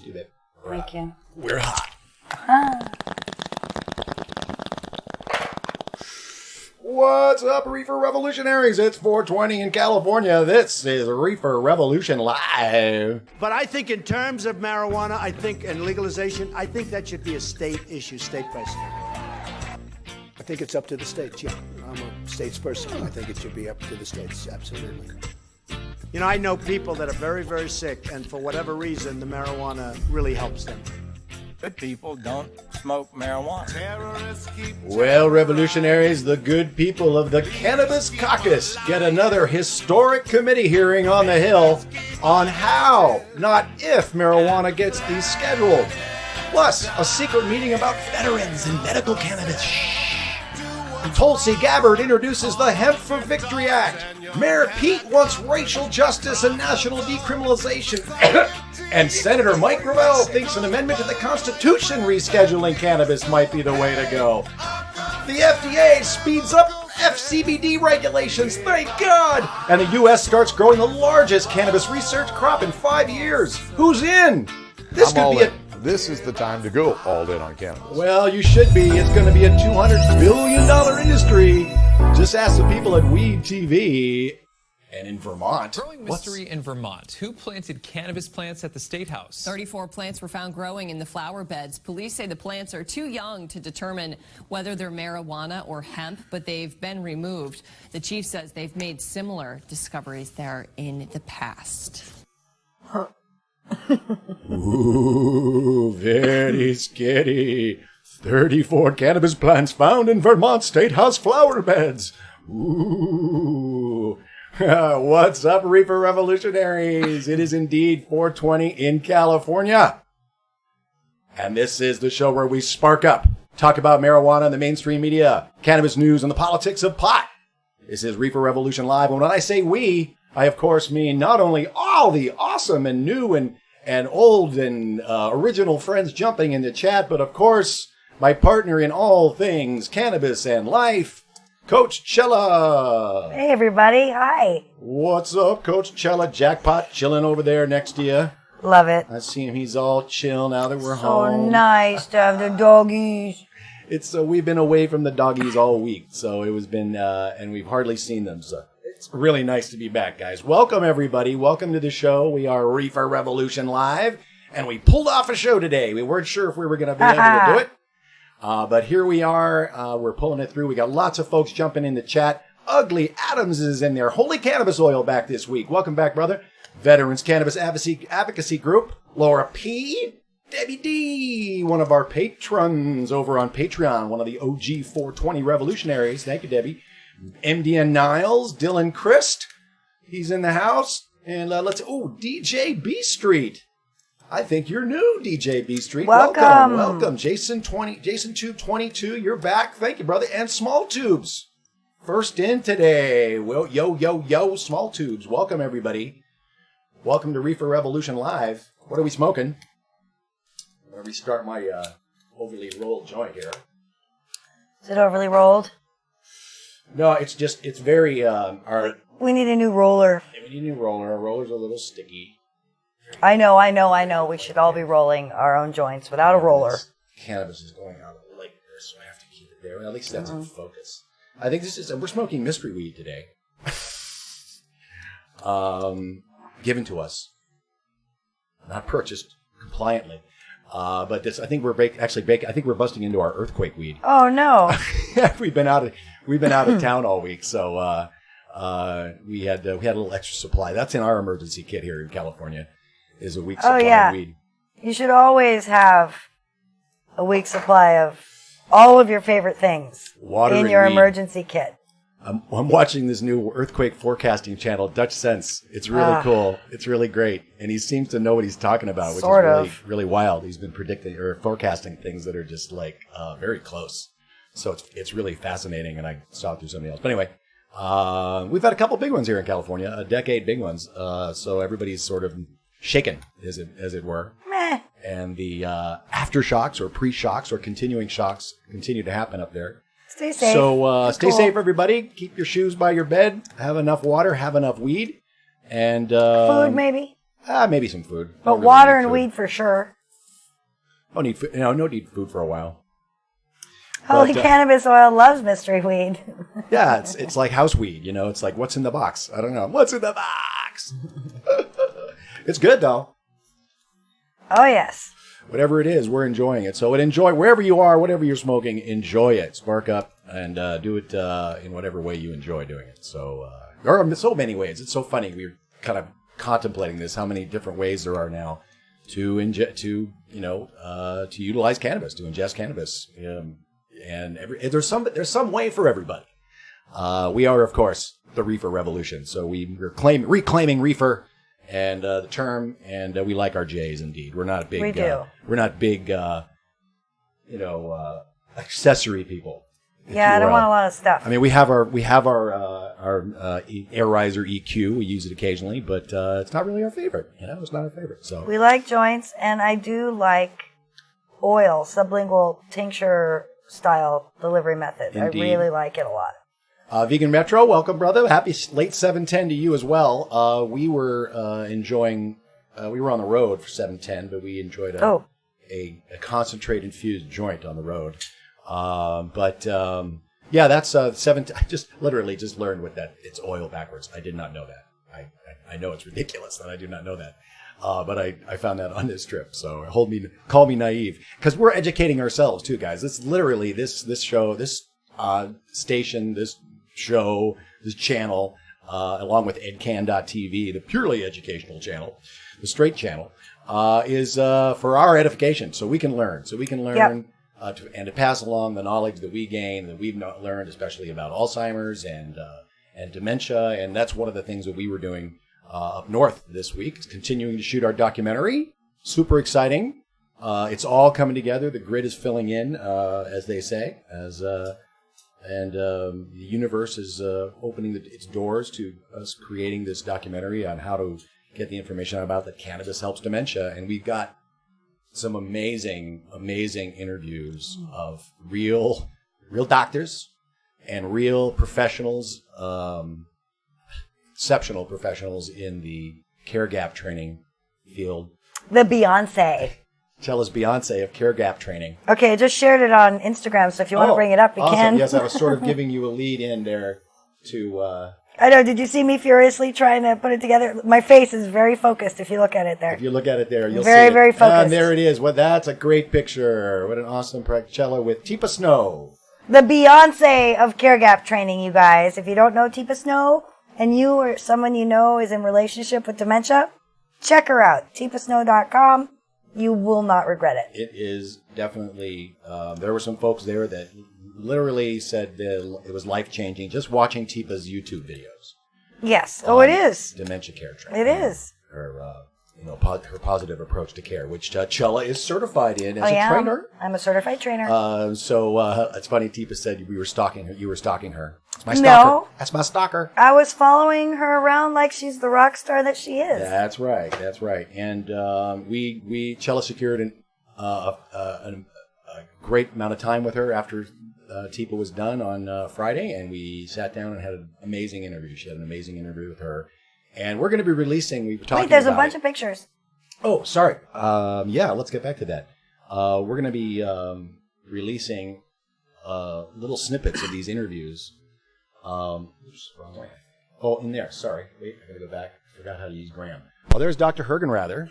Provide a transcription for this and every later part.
Do that. Thank you. We're hot. What's up, Reefer Revolutionaries? It's 420 in California. This is Reefer Revolution Live. But I think in terms of marijuana, and legalization, I think that should be a state issue, state by state. I think it's up to the states, yeah. I'm a states person. I think it should be up to the states, absolutely. You know, I know people that are very, very sick, and for whatever reason, the marijuana really helps them. Good people don't smoke marijuana. Well, revolutionaries, the good people of the Cannabis Caucus get another historic committee hearing on the Hill on how, not if, marijuana gets descheduled. Plus, a secret meeting about veterans and medical cannabis. Tulsi Gabbard introduces the Hemp for Victory Act. Mayor Pete wants racial justice and national decriminalization. And Senator Mike Gravel thinks an amendment to the Constitution rescheduling cannabis might be the way to go. The FDA speeds up FCBD regulations, thank God! And the U.S. starts growing the largest cannabis research crop in 5 years. Who's in? This could be This is the time to go all in on cannabis. Well, you should be. It's going to be a $200 billion industry. Just ask the people at Weed TV. And in Vermont. Growing mystery in Vermont. Who planted cannabis plants at the State House? 34 plants were found growing in the flower beds. Police say the plants are too young to determine whether they're marijuana or hemp, but they've been removed. The chief says they've made similar discoveries there in the past. Ooh, very scary. 34 cannabis plants found in Vermont State House flower beds. Ooh. What's up, Reefer Revolutionaries? It is indeed 420 in California. And this is the show where we spark up, talk about marijuana in the mainstream media, cannabis news, and the politics of pot. This is Reefer Revolution Live. And when I say we, I of course mean not only all the awesome and new and old and original friends jumping in the chat, but of course my partner in all things cannabis and life, Coach Chela. Hey, everybody. Hi. What's up, Coach Chela? Jackpot chilling over there next to you. Love it. I see him. He's all chill now that we're So home. nice to have the doggies. It's we've been away from the doggies all week, so it was been and we've hardly seen them. So it's really nice to be back, guys. Welcome, everybody. Welcome to the show. We are Reefer Revolution Live, and we pulled off a show today. We weren't sure if we were going to be able to do it. But here we are. We're pulling it through. We got lots of folks jumping in the chat. Ugly Adams is in there. Holy Cannabis Oil back this week. Welcome back, brother. Veterans Cannabis Advocacy Group. Laura P. Debbie D. One of our patrons over on Patreon. One of the OG 420 revolutionaries. Thank you, Debbie. MDN Niles. Dylan Christ. He's in the house. And DJ B Street. I think you're new, DJ B Street. Welcome. Jason 222, you're back. Thank you, brother. And Small Tubes. First in today. Well, yo, Small Tubes. Welcome, everybody. Welcome to Reefer Revolution Live. What are we smoking? I'm going to restart my overly rolled joint here. Is it overly rolled? No, it's very, we need a new roller. we need a new roller. Our roller's a little sticky. I know. We should all be rolling our own joints without a roller. Cannabis is going out like this, so I have to keep it there. Well, at least that's in focus. I think we're smoking mystery weed today. Given to us. Not purchased compliantly. But this, I think we're busting into our earthquake weed. Oh no. We've been out of town all week, so we had a little extra supply. That's in our emergency kit here in California. Is a week's supply of weed. You should always have a week's supply of all of your favorite things in your emergency kit. I'm watching this new earthquake forecasting channel, Dutch Sense. It's really cool. It's really great. And he seems to know what he's talking about, which is really wild. He's been predicting or forecasting things that are just like very close. So it's really fascinating, and I saw it through somebody else. But anyway, we've had a couple big ones here in California, a decade big ones. So everybody's sort of shaken, as it were. Meh. And the aftershocks or pre-shocks or continuing shocks continue to happen up there. Stay safe. So stay safe, everybody. Keep your shoes by your bed. Have enough water. Have enough weed. And food, maybe. Maybe some food. But Don't really water need and food. weed for sure. Don't need food. No need food for a while. Holy cannabis oil loves mystery weed. Yeah, it's like house weed. You know, it's like what's in the box. I don't know what's in the box. It's good though. Oh yes. Whatever it is, we're enjoying it. So enjoy wherever you are, whatever you're smoking. Enjoy it. Spark up and do it in whatever way you enjoy doing it. So there are so many ways. It's so funny. We're kind of contemplating this. How many different ways there are now to utilize cannabis, to ingest cannabis. And there's some way for everybody. We are, of course, the Reefer Revolution. So we're reclaiming reefer and the term, and we like our J's indeed. We're not big. We do. We're not big. Accessory people. Yeah, I don't want a lot of stuff. I mean, we have our air riser EQ. We use it occasionally, but it's not really our favorite. It's not our favorite. So we like joints, and I do like oil, sublingual tincture style delivery method. Indeed. I really like it a lot. Vegan Metro, welcome, brother. Happy late 710 to you as well. We were enjoying. We were on the road for 710, but we enjoyed a concentrate infused joint on the road. Yeah, that's 7. I just learned what that. It's oil backwards. I did not know that. I know it's ridiculous that I do not know that. But I found that on this trip. So call me naive, because we're educating ourselves too, guys. It's literally this show, this station, this show, this channel, along with edcan.tv, the purely educational channel, the straight channel, is for our edification, so we can learn. Yep. To pass along the knowledge that we gain, that we've learned, especially about Alzheimer's and dementia. And that's one of the things that we were doing up north this week, is continuing to shoot our documentary. Super exciting. It's all coming together. The grid is filling in, as they say, and the universe is opening its doors to us creating this documentary on how to get the information about that cannabis helps dementia. And we've got some amazing interviews of real doctors and real professionals, exceptional professionals in the care gap training field. The Beyonce. Chela's Beyonce of care gap training. Okay, I just shared it on Instagram, so if you want to bring it up, you awesome. can. Yes, I was sort of giving you a lead in there to... I know. Did you see me furiously trying to put it together? My face is very focused if you look at it there. If you look at it there, you'll very, see it. very focused. And there it is. Well, that's a great picture. What an awesome Chela with Teepa Snow. The Beyonce of care gap training, you guys. If you don't know Teepa Snow, and you or someone you know is in relationship with dementia, check her out. teepasnow.com. You will not regret it. It is definitely... there were some folks there that literally said that it was life-changing just watching Teepa's YouTube videos. Yes. Oh, it is. Dementia care training. It is. Her positive approach to care, which Chela is certified in as a trainer. I'm a certified trainer. So it's funny, Teepa said you were stalking her. It's my No. stalker. That's my stalker. I was following her around like she's the rock star that she is. That's right. And Chela secured a great amount of time with her after Teepa was done on Friday, and we sat down and had an amazing interview. She had an amazing interview with her, and we're going to be releasing. We were talking. Wait, there's about a bunch of pictures. Oh, sorry. Yeah, let's get back to that. We're going to be releasing little snippets of these interviews. Oops, wrong way. Oh, in there. Sorry. Wait, I got to go back. I forgot how to use Graham. Oh, there's Dr. Hergenrather.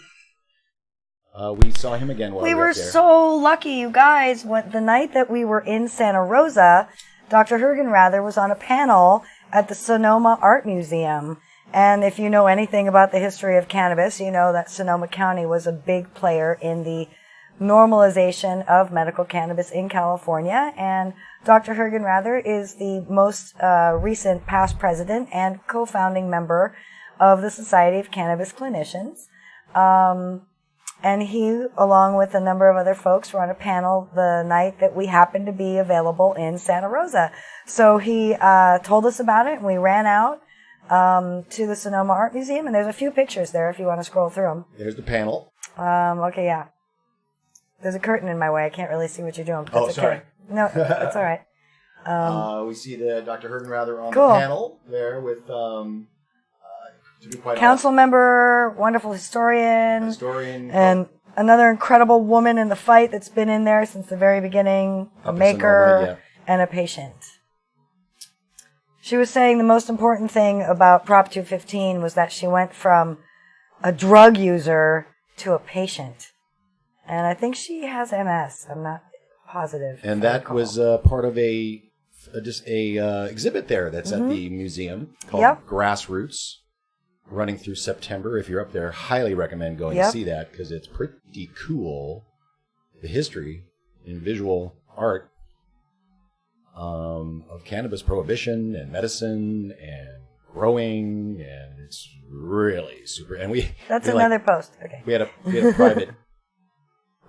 We saw him again while we were up there. So lucky, you guys. The night that we were in Santa Rosa, Dr. Hergenrather was on a panel at the Sonoma Art Museum. And if you know anything about the history of cannabis, you know that Sonoma County was a big player in the normalization of medical cannabis in California. And Dr. Hergenrather is the most recent past president and co-founding member of the Society of Cannabis Clinicians. And he, along with a number of other folks, were on a panel the night that we happened to be available in Santa Rosa. So he told us about it, and we ran out to the Sonoma Art Museum, and there's a few pictures there if you want to scroll through them. There's the panel. Okay, yeah. There's a curtain in my way. I can't really see what you're doing. Oh, sorry. Okay. No, that's all right. We see the Dr. Hergenrather on the panel there with To be quite council member, wonderful historian, and another incredible woman in the fight that's been in there since the very beginning, a maker and a patient. She was saying the most important thing about Prop 215 was that she went from a drug user to a patient. And I think she has MS. I'm not positive. And that was part of a exhibit there that's at the museum called Grassroots, running through September. If you're up there, highly recommend going to see that because it's pretty cool. The history in visual art of cannabis prohibition and medicine and growing, and it's really super. And that's another post. Okay, we had a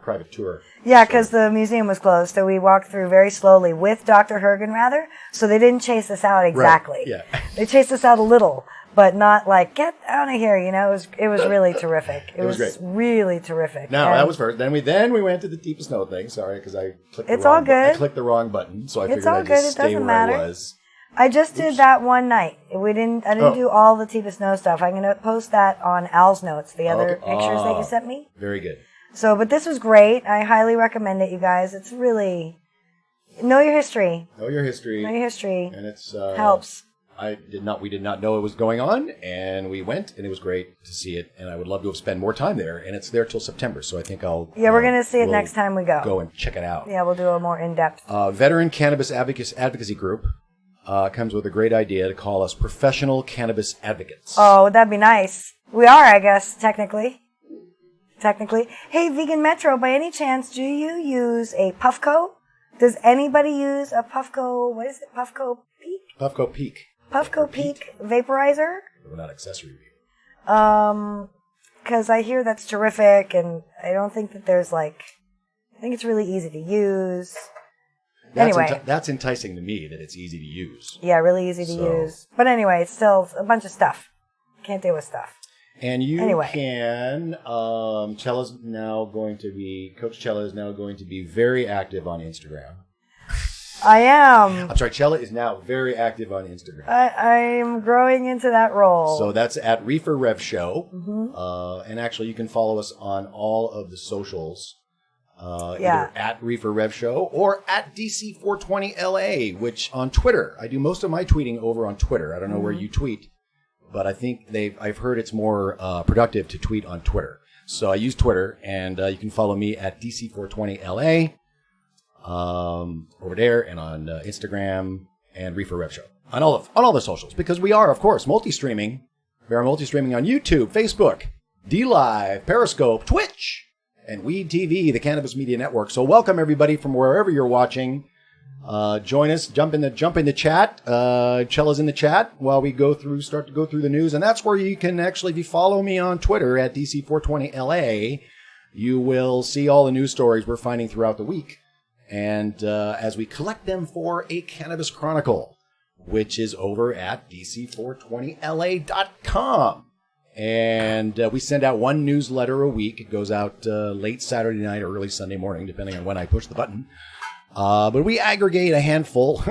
private tour. Yeah, because the museum was closed, so we walked through very slowly with Dr. Hergenrather. So they didn't chase us out exactly. Right. Yeah, they chased us out a little, but not like get out of here. You know, it was really terrific. It was great. Really terrific. No, that was first. Then we went to the deepest note thing. Sorry, because I clicked. It's all good. I clicked the wrong button, so I it's figured all I'd good. just stay where I was. I just did that one night. I didn't do all the Teepus Know stuff. I'm going to post that on Al's notes, the other pictures that you sent me. Very good. So, but this was great. I highly recommend it, you guys. It's really, know your history. Know your history. Know your history. And it's, helps. We did not know it was going on, and we went, and it was great to see it, and I would love to have spent more time there, and it's there till September, so I think I'll... Yeah, we're going to see it next time we go. Go and check it out. Yeah, we'll do a more in-depth. Veteran Cannabis Advocacy Group comes with a great idea to call us professional cannabis advocates. Oh, that'd be nice. We are, I guess, technically. Hey, Vegan Metro, by any chance, do you use a Puffco? Does anybody use a Puffco, what is it, Puffco Peak? Puffco Peak. Puffco Peak vaporizer? We're not accessory. Because I hear that's terrific, and I don't think that there's I think it's really easy to use. Anyway. That's enticing to me, that it's easy to use. Yeah, really easy to use. But anyway, it's still a bunch of stuff. Can't deal with stuff. And you can, Coach Chela is now going to be very active on Instagram. I am. I'm sorry, Chela is now very active on Instagram. I'm growing into that role. So that's at Reefer Rev Show. Mm-hmm. And actually, you can follow us on all of the socials. Either at Reefer Rev Show or at DC420LA, which on Twitter. I do most of my tweeting over on Twitter. I don't know where you tweet. But I think I've heard it's more productive to tweet on Twitter. So I use Twitter, and you can follow me at DC420LA over there, and on Instagram and Reefer Rev Show on all the socials, because we are, of course, multi-streaming. We are multi-streaming on YouTube, Facebook, DLive, Periscope, Twitch, and Weed TV, the Cannabis Media Network. So welcome everybody from wherever you're watching. Join us, jump in the chat. Chela's in the chat while we start to go through the news. And that's where you can actually, if you follow me on Twitter at DC420LA, you will see all the news stories we're finding throughout the week. And, as we collect them for a Cannabis Chronicle, which is over at DC420LA.com. And, we send out one newsletter a week. It goes out, late Saturday night or early Sunday morning, depending on when I push the button. But we aggregate a handful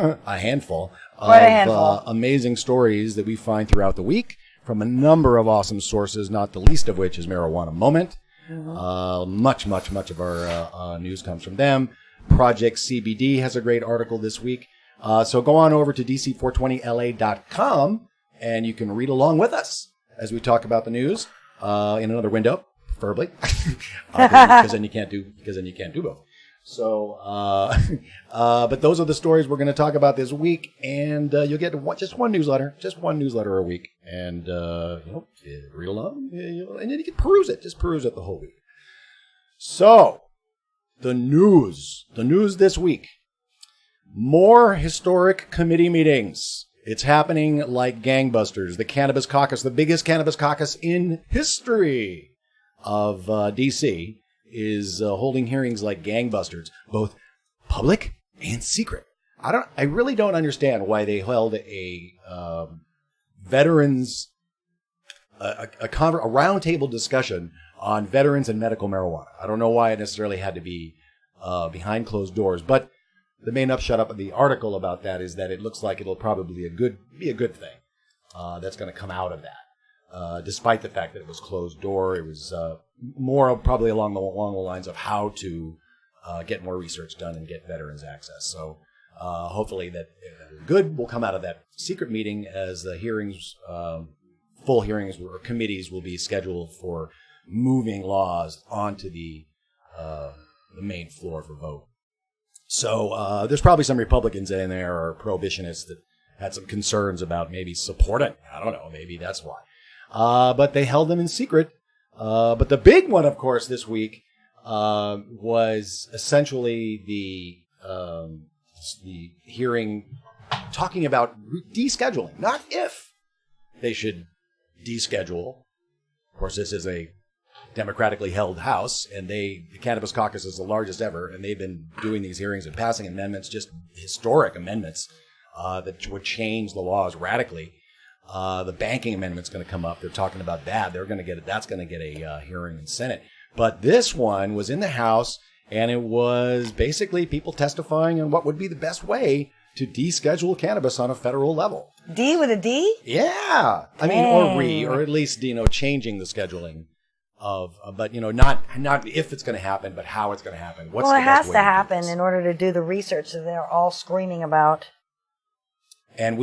of amazing stories that we find throughout the week from a number of awesome sources, not the least of which is Marijuana Moment. Mm-hmm. Much of our news comes from them. Project CBD has a great article this week. So go on over to DC420LA.com and you can read along with us as we talk about the news in another window, preferably, because then you can't do both. So, but those are the stories we're going to talk about this week, and you'll get just one newsletter a week, and read along, and then you can peruse it. Just peruse it the whole week. So, the news this week: more historic committee meetings. It's happening like gangbusters. The Cannabis Caucus, the biggest Cannabis Caucus in history of DC, is holding hearings like gangbusters, both public and secret. I really don't understand why they held a veterans a roundtable discussion on veterans and medical marijuana. I don't know why it necessarily had to be behind closed doors, but the main upshot of the article about that is that it looks like it'll probably be a good thing that's going to come out of that. despite the fact that it was closed door. It was more probably along the lines of how to get more research done and get veterans access. So hopefully that good will come out of that secret meeting, as the hearings, full hearings or committees will be scheduled for moving laws onto the main floor for vote. So there's probably some Republicans in there or prohibitionists that had some concerns about maybe supporting. I don't know. Maybe that's why. But they held them in secret. But the big one, of course, this week was essentially the hearing talking about descheduling, not if they should deschedule. Of course, this is a democratically held House, and the Cannabis Caucus is the largest ever, and they've been doing these hearings and passing amendments, just historic amendments that would change the laws radically. The banking amendment's going to come up. They're talking about that. That's going to get a hearing in Senate. But this one was in the House, and it was basically people testifying on what would be the best way to deschedule cannabis on a federal level. D with a D? Yeah. I mean, or at least, changing the scheduling of, but, not if it's going to happen, but how it's going to happen. Well, it has to happen in order to do the research that they're all screaming about. And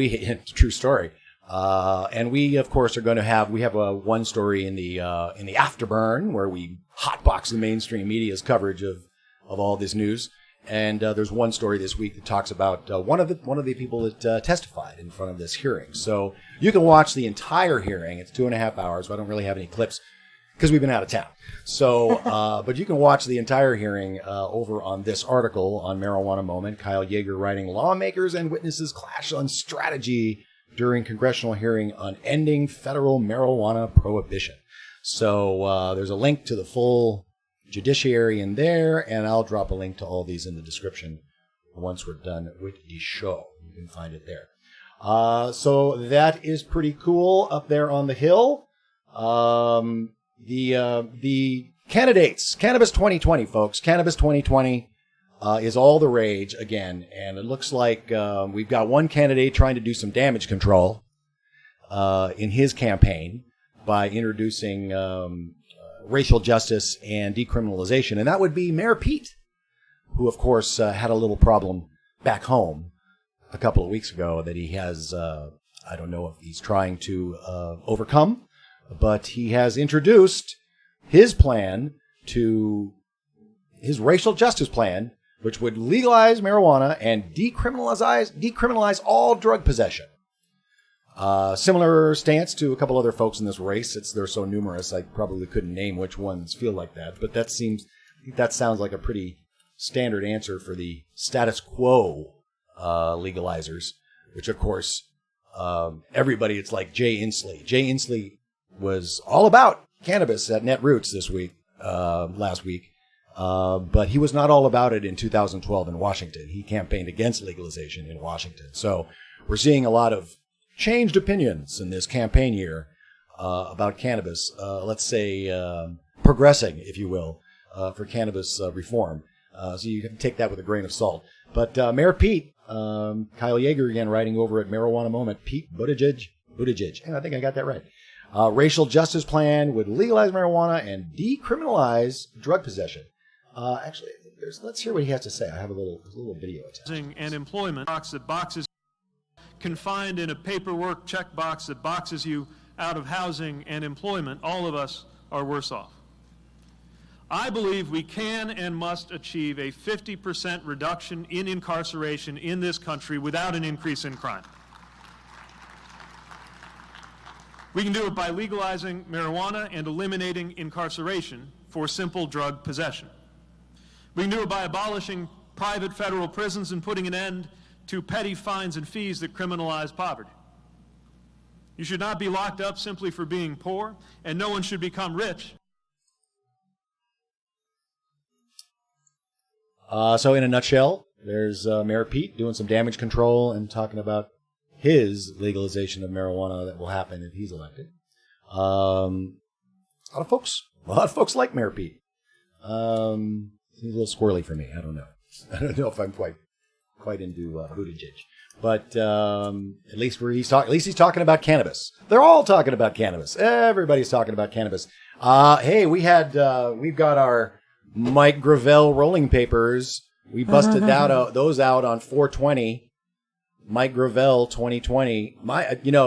true story. And we, of course, we have one story in the afterburn where we hotbox the mainstream media's coverage of all this news. And there's one story this week that talks about one of the people that testified in front of this hearing. So you can watch the entire hearing. It's 2.5 hours. So I don't really have any clips because we've been out of town. So, but you can watch the entire hearing over on this article on Marijuana Moment. Kyle Yeager writing, "Lawmakers and witnesses clash on strategy during congressional hearing on ending federal marijuana prohibition." So there's a link to the full judiciary in there, and I'll drop a link to all these in the description once we're done with the show. You can find it there. So that is pretty cool up there on the hill. The candidates, Cannabis 2020, folks. Cannabis 2020 is all the rage again, and it looks like we've got one candidate trying to do some damage control in his campaign by introducing racial justice and decriminalization, and that would be Mayor Pete, who, of course, had a little problem back home a couple of weeks ago that he has, I don't know if he's trying to overcome, but he has introduced his plan his racial justice plan, which would legalize marijuana and decriminalize all drug possession. Similar stance to a couple other folks in this race. They're so numerous, I probably couldn't name which ones feel like that. But that sounds like a pretty standard answer for the status quo legalizers, which, of course, everybody, it's like Jay Inslee. Jay Inslee was all about cannabis at Netroots last week. But he was not all about it in 2012 in Washington. He campaigned against legalization in Washington. So we're seeing a lot of changed opinions in this campaign year about cannabis, let's say progressing, if you will, for cannabis reform. So you can take that with a grain of salt. But Mayor Pete, Kyle Yeager again, writing over at Marijuana Moment, Pete Buttigieg, and I think I got that right. Racial justice plan would legalize marijuana and decriminalize drug possession. Actually, let's hear what he has to say. I have a little video attached. And employment boxes confined in a paperwork checkbox that boxes you out of housing and employment. All of us are worse off. I believe we can and must achieve a 50% reduction in incarceration in this country without an increase in crime. We can do it by legalizing marijuana and eliminating incarceration for simple drug possession. We can do it by abolishing private federal prisons and putting an end to petty fines and fees that criminalize poverty. You should not be locked up simply for being poor, and no one should become rich. So in a nutshell, there's Mayor Pete doing some damage control and talking about his legalization of marijuana that will happen if he's elected. A lot of folks like Mayor Pete. He's a little squirrely for me. I don't know if I'm quite into Buttigieg. But at least he's talking about cannabis. They're all talking about cannabis. Everybody's talking about cannabis. Hey, we've got our Mike Gravel rolling papers. We busted those out on 420. Mike Gravel 2020.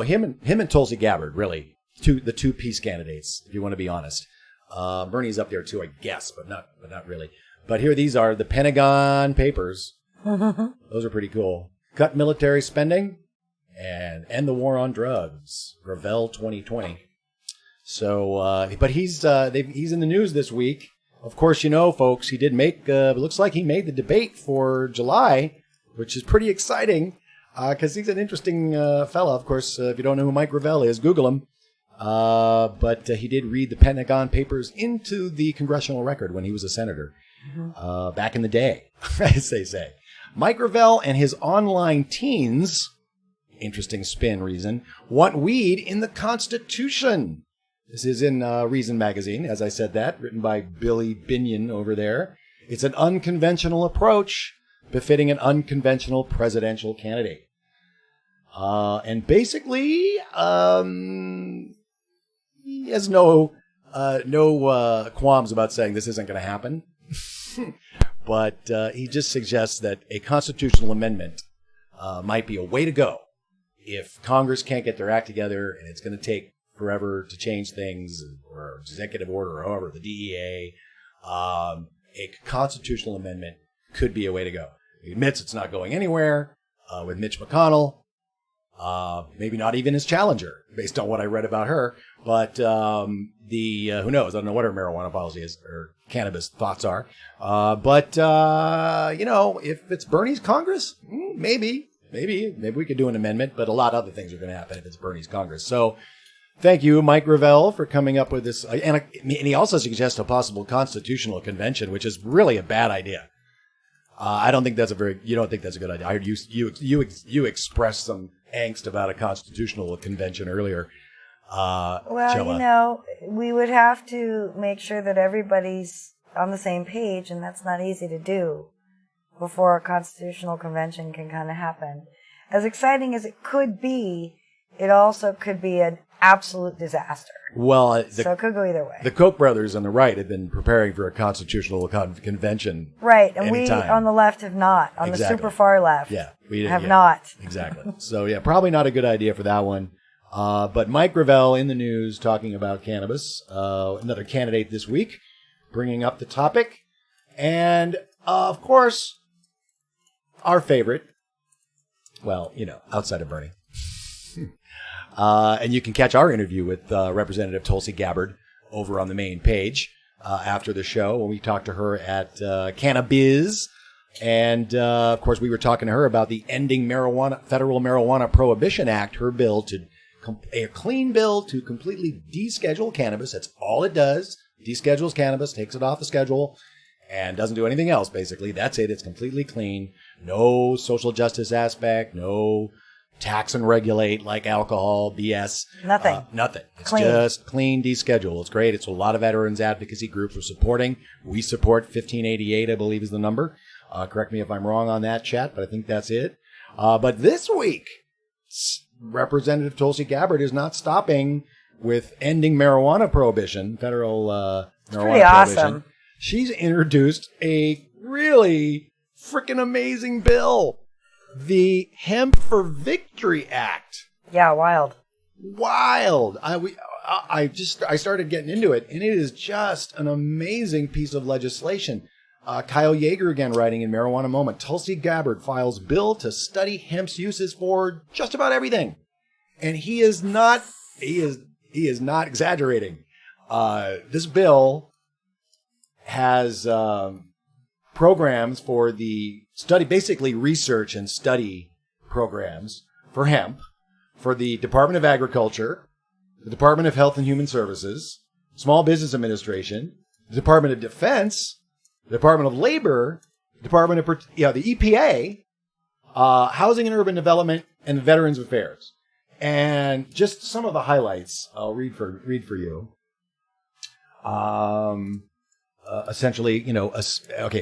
Him and Tulsi Gabbard, really, the two peace candidates, if you want to be honest. Bernie's up there too, I guess, but not really. But these are the Pentagon papers. Those are pretty cool. Cut military spending and end the war on drugs. Gravel 2020. So, but he's in the news this week. Of course, folks, he did make. Looks like he made the debate for July, which is pretty exciting because he's an interesting fella. Of course, if you don't know who Mike Gravel is, Google him. But he did read the Pentagon papers into the congressional record when he was a senator back in the day, as they say. Mike Gravel and his online teens, interesting spin reason, want weed in the Constitution. This is in Reason magazine, as I said that, written by Billy Binion over there. It's an unconventional approach befitting an unconventional presidential candidate. And basically, he has no qualms about saying this isn't going to happen. But he just suggests that a constitutional amendment might be a way to go if Congress can't get their act together and it's going to take forever to change things, or executive order, or however, the DEA. A constitutional amendment could be a way to go. He admits it's not going anywhere with Mitch McConnell. Maybe not even his challenger, based on what I read about her. But who knows? I don't know what her marijuana policy is or cannabis thoughts are. But if it's Bernie's Congress, maybe we could do an amendment. But a lot of other things are going to happen if it's Bernie's Congress. So thank you, Mike Gravel, for coming up with this. And he also suggests a possible constitutional convention, which is really a bad idea. I don't think that's you don't think that's a good idea. I heard you expressed some angst about a constitutional convention earlier. Well, we would have to make sure that everybody's on the same page, and that's not easy to do before a constitutional convention can kind of happen. As exciting as it could be, it also could be an absolute disaster. Well, so it could go either way. The Koch brothers on the right have been preparing for a constitutional convention. Right, and anytime. We on the left have not. On the super far left, we have not. Exactly. So, probably not a good idea for that one. But Mike Gravel in the news talking about cannabis, another candidate this week, bringing up the topic. And, of course, our favorite, outside of Bernie. And you can catch our interview with Representative Tulsi Gabbard over on the main page after the show when we talked to her at Cannabis. And, of course, we were talking to her about the Ending Federal Marijuana Prohibition Act, her bill a clean bill to completely deschedule cannabis. That's all it does. Deschedules cannabis, takes it off the schedule, and doesn't do anything else, basically. That's it. It's completely clean. No social justice aspect, no tax and regulate like alcohol, BS. Nothing. Nothing. It's just clean deschedule. It's great. It's what a lot of veterans advocacy groups are supporting. We support 1588, I believe is the number. Correct me if I'm wrong on that, chat, but I think that's it. But this week, Representative Tulsi Gabbard is not stopping with ending marijuana prohibition, federal marijuana prohibition. Awesome. She's introduced a really freaking amazing bill. The Hemp for Victory Act. Yeah, wild. I started getting into it, and it is just an amazing piece of legislation. Kyle Yeager again writing in Marijuana Moment. Tulsi Gabbard files bill to study hemp's uses for just about everything, and he is not exaggerating. This bill has programs for the study, basically research and study programs for hemp, for the Department of Agriculture, the Department of Health and Human Services, Small Business Administration, the Department of Defense, the Department of Labor, the EPA, Housing and Urban Development, and Veterans Affairs. And just some of the highlights I'll read for you. Essentially,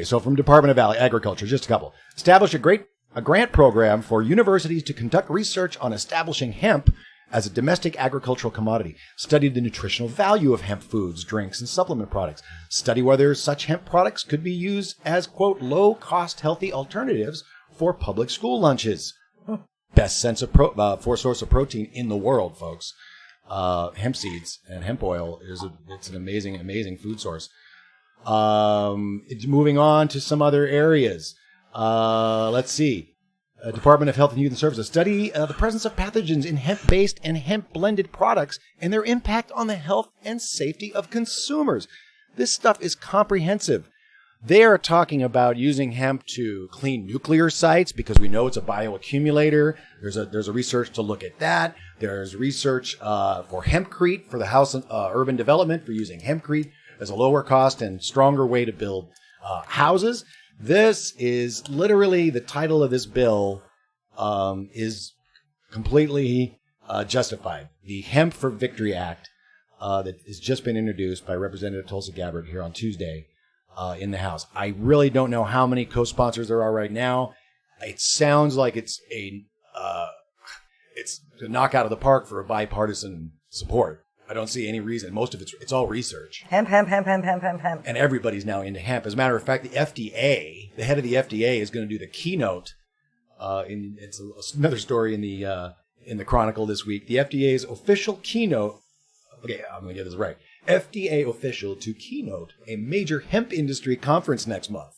so from Department of Agriculture, just a couple. Establish a great a grant program for universities to conduct research on establishing hemp as a domestic agricultural commodity, study the nutritional value of hemp foods, drinks, and supplement products, study whether such hemp products could be used as, quote, low-cost healthy alternatives for public school lunches. Best source of protein in the world, folks. Hemp seeds and hemp oil it's an amazing food source. Moving on to some other areas. Let's see. Department of Health and Human Services study the presence of pathogens in hemp-based and hemp-blended products and their impact on the health and safety of consumers. This stuff is comprehensive. They are talking about using hemp to clean nuclear sites because we know it's a bioaccumulator. There's a research to look at that. There's research for hempcrete for the House Urban Development for using hempcrete as a lower cost and stronger way to build houses. This is literally the title of this bill is completely justified. The Hemp for Victory Act that has just been introduced by Representative Tulsi Gabbard here on Tuesday in the House. I really don't know how many co-sponsors there are right now. It sounds like it's a knock out of the park for a bipartisan support. I don't see any reason. Most of it's all research. Hemp. And everybody's now into hemp. As a matter of fact, the FDA, the head of the FDA, is going to do the keynote. It's another story in the Chronicle this week. The FDA's official keynote. Okay, I'm going to get this right. FDA official to keynote a major hemp industry conference next month.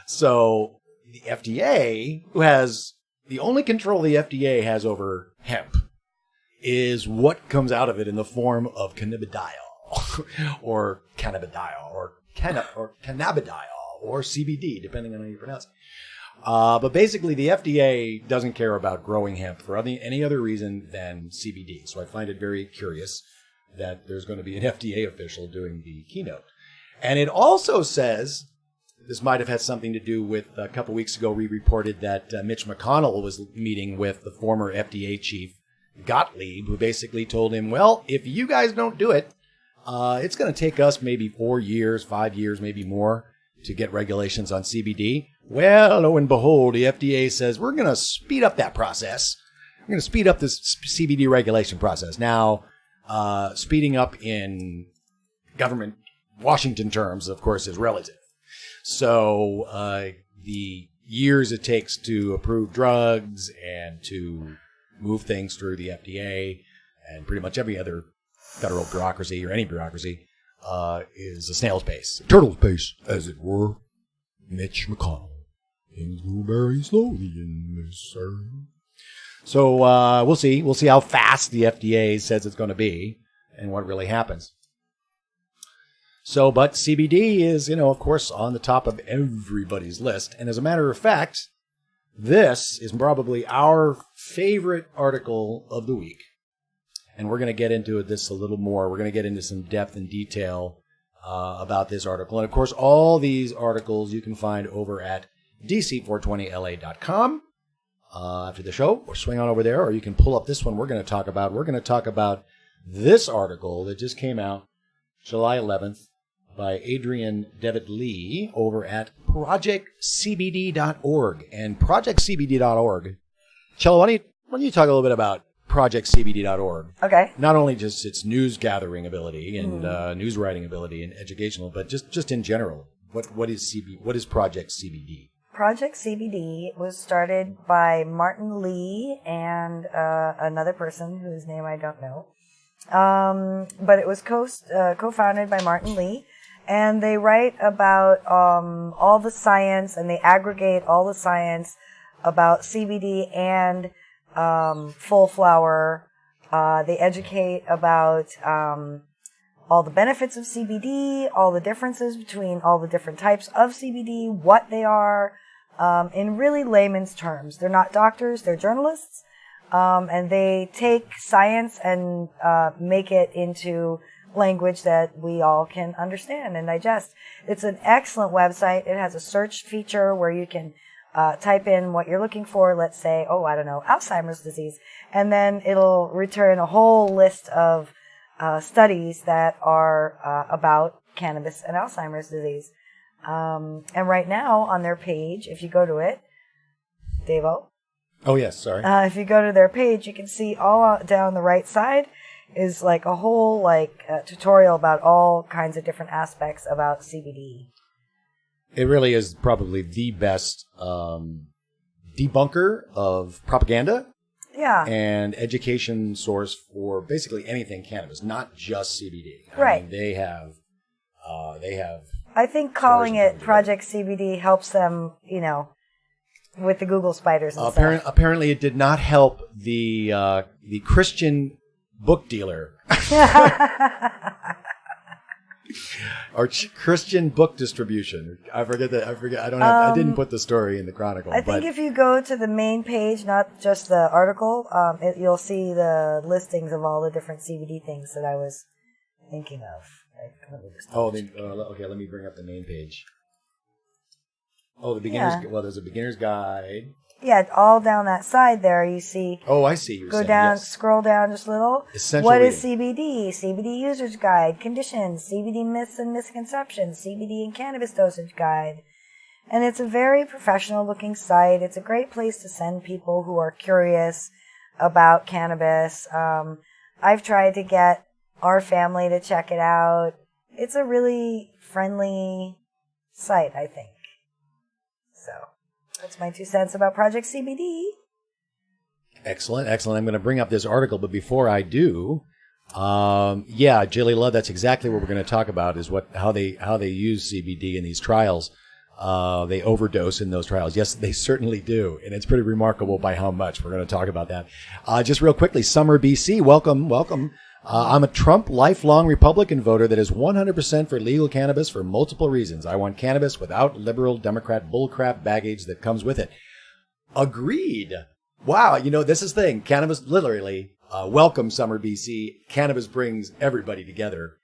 So the FDA, who has the only control the FDA has over hemp, is what comes out of it in the form of cannabidiol or cannabidiol or cannabidiol or CBD, depending on how you pronounce it. But basically, the FDA doesn't care about growing hemp for any other reason than CBD. So I find it very curious that there's going to be an FDA official doing the keynote. And it also says, this might have had something to do with a couple weeks ago, we reported that Mitch McConnell was meeting with the former FDA chief, Gottlieb, who basically told him, well, if you guys don't do it, it's going to take us maybe 4 years, 5 years, maybe more to get regulations on CBD. Well, lo and behold, the FDA says we're going to speed up that process. We're going to speed up this CBD regulation process. Now, speeding up in government Washington terms, of course, is relative. So the years it takes to approve drugs and to move things through the FDA and pretty much every other federal bureaucracy or any bureaucracy is a snail's pace. Turtle's pace, as it were. Mitch McConnell. Things move very slowly in this, sir. So we'll see. We'll see how fast the FDA says it's going to be and what really happens. So, but CBD is, of course, on the top of everybody's list. And as a matter of fact, this is probably our favorite article of the week. And we're going to get into this a little more. We're going to get into some depth and detail about this article. And, of course, all these articles you can find over at dc420la.com after the show, or swing on over there, or you can pull up this one we're going to talk about. We're going to talk about this article that just came out July 11th by Adrian Devitt Lee over at projectcbd.org. And projectcbd.org, Chela, why don't you talk a little bit about projectcbd.org? Okay. Not only just its news gathering ability and news writing ability and educational, but just in general, what is Project CBD? Project CBD was started by Martin Lee and another person whose name I don't know. But it was co-founded by Martin Lee, and they write about all the science, and they aggregate all the science about CBD and full flower. They educate about all the benefits of CBD, all the differences between all the different types of CBD, what they are, in really layman's terms. They're not doctors, they're journalists. And they take science and make it into language that we all can understand and digest. It's an excellent website. It has a search feature where you can type in what you're looking for. Let's say, Alzheimer's disease. And then it'll return a whole list of studies that are about cannabis and Alzheimer's disease. And right now on their page, if you go to it, Dave-O. Oh, yes, sorry. If you go to their page, you can see all down the right side is like a whole tutorial about all kinds of different aspects about CBD. It really is probably the best debunker of propaganda. Yeah. And education source for basically anything cannabis, not just CBD. Right. I mean, they have. I think calling it Project CBD helps them, with the Google spiders and stuff. Apparently, it did not help the Christian book dealer or Christian book distribution. I forget. I didn't put the story in the Chronicle. I think if you go to the main page, not just the article, you'll see the listings of all the different CBD things that I was thinking of. Okay. Let me bring up the main page. Oh, the beginner's. Yeah. Well, there's a beginner's guide. Yeah, all down that side there, you see. Oh, I see. Go down, yes. Scroll down just a little. Essential what reading. Is CBD? CBD user's guide, conditions, CBD myths and misconceptions, CBD and cannabis dosage guide. And it's a very professional looking site. It's a great place to send people who are curious about cannabis. I've tried to get our family to check it out. It's a really friendly site, I think. So that's my 2 cents about Project CBD. Excellent. I'm going to bring up this article, but before I do, Jilly Love, that's exactly what we're going to talk about is how they use CBD in these trials. They overdose in those trials. Yes, they certainly do, and it's pretty remarkable by how much. We're going to talk about that. Just real quickly, Summer BC, welcome. I'm a Trump lifelong Republican voter that is 100% for legal cannabis for multiple reasons. I want cannabis without liberal Democrat bullcrap baggage that comes with it. Agreed. Wow, this is the thing. Cannabis, literally, welcome Summer BC. Cannabis brings everybody together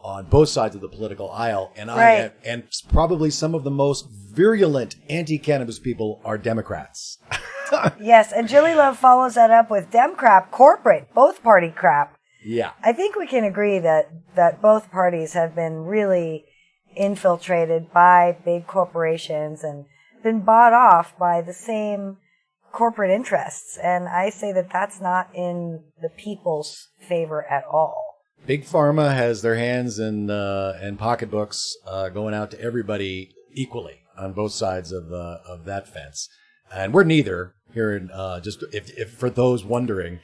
on both sides of the political aisle. And right. And probably some of the most virulent anti-cannabis people are Democrats. Yes, and Jilly Love follows that up with Demcrap, corporate, both party crap. Yeah. I think we can agree that both parties have been really infiltrated by big corporations and been bought off by the same corporate interests. And I say that that's not in the people's favor at all. Big Pharma has their hands and pocketbooks going out to everybody equally on both sides of that fence. And we're neither here in just if for those wondering.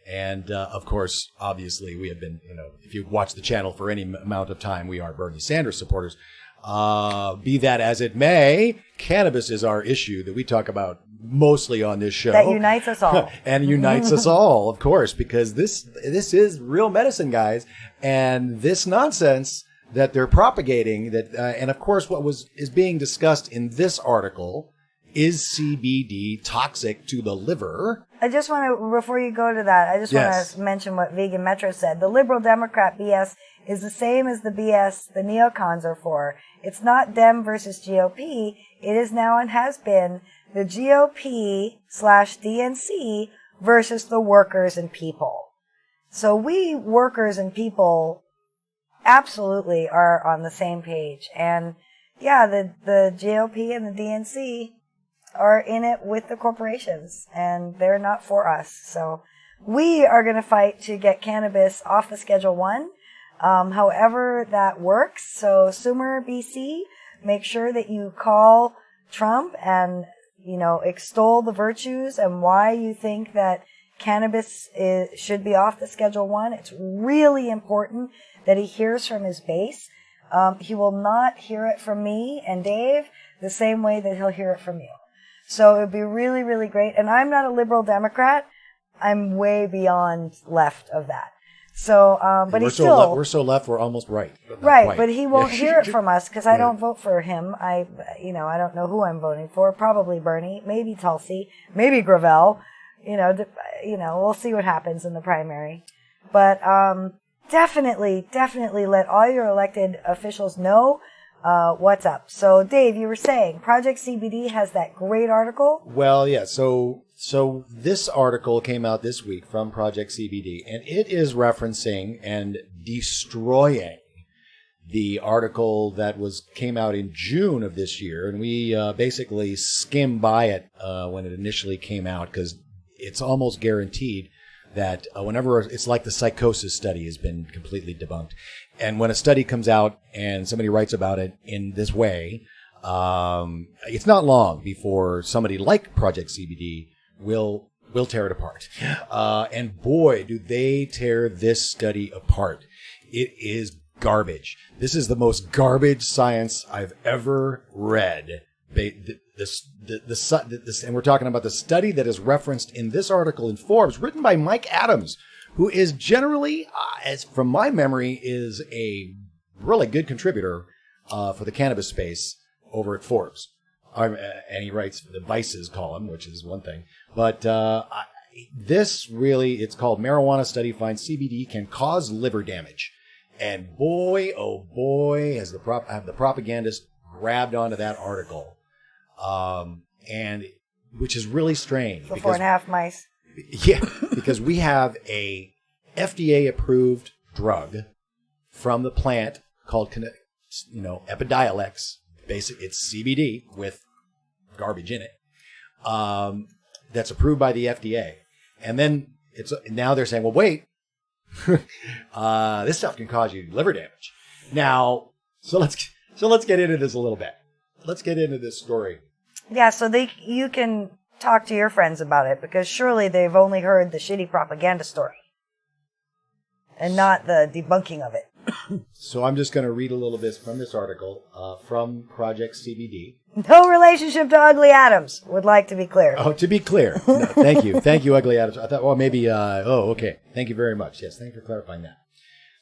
And of course, obviously, we have been, if you watch the channel for any amount of time, we are Bernie Sanders supporters. Be that as it may, cannabis is our issue that we talk about mostly on this show. That unites us all. And unites us all, of course, because this is real medicine, guys. And this nonsense that they're propagating, and of course, what is being discussed in this article is CBD toxic to the liver? I just want to, before you go to that, I just want to mention what Vegan Metro said. The liberal Democrat BS is the same as the BS the neocons are for. It's not Dem versus GOP. It is now and has been the GOP/DNC versus the workers and people. So we workers and people absolutely are on the same page. And yeah, the GOP and the DNC are in it with the corporations, and they're not for us. So we are going to fight to get cannabis off the Schedule 1, however that works. So Summer BC, make sure that you call Trump and, extol the virtues and why you think that cannabis should be off the Schedule 1. It's really important that he hears from his base. He will not hear it from me and Dave the same way that he'll hear it from you. So it would be really, really great. And I'm not a liberal Democrat. I'm way beyond left of that. So, but he's still... We're so left, we're almost right. Right, but he won't hear it from us because I don't vote for him. I don't know who I'm voting for. Probably Bernie, maybe Tulsi, maybe Gravel. We'll see what happens in the primary. But definitely let all your elected officials know what's up. So, Dave, you were saying Project CBD has that great article? Well, yeah. So this article came out this week from Project CBD, and it is referencing and destroying the article that came out in June of this year, and we basically skimmed by it when it initially came out because it's almost guaranteed that whenever it's like the psychosis study has been completely debunked, and when a study comes out and somebody writes about it in this way, it's not long before somebody like Project CBD will tear it apart. And boy, do they tear this study apart. It is garbage. This is the most garbage science I've ever read. And we're talking about the study that is referenced in this article in Forbes, written by Mike Adams, who is generally, as from my memory, is a really good contributor for the cannabis space over at Forbes. And he writes the Vices column, which is one thing. But this really, it's called Marijuana Study Finds CBD Can Cause Liver Damage. And boy, oh boy, has the propagandist grabbed onto that article. And which is really strange. The 4.5 mice. Yeah, because we have a FDA-approved drug from the plant called, Epidiolex. Basically, it's CBD with garbage in it. That's approved by the FDA. And then now they're saying, well, wait, this stuff can cause you liver damage. Now, so let's get into this a little bit. Let's get into this story. Yeah, so you can talk to your friends about it because surely they've only heard the shitty propaganda story and not the debunking of it. So I'm just going to read a little bit from this article from Project CBD. No relationship to Ugly Adams, would like to be clear. Oh, to be clear. No, thank you. Thank you, Ugly Adams. I thought, well, maybe, okay. Thank you very much. Yes, thank you for clarifying that.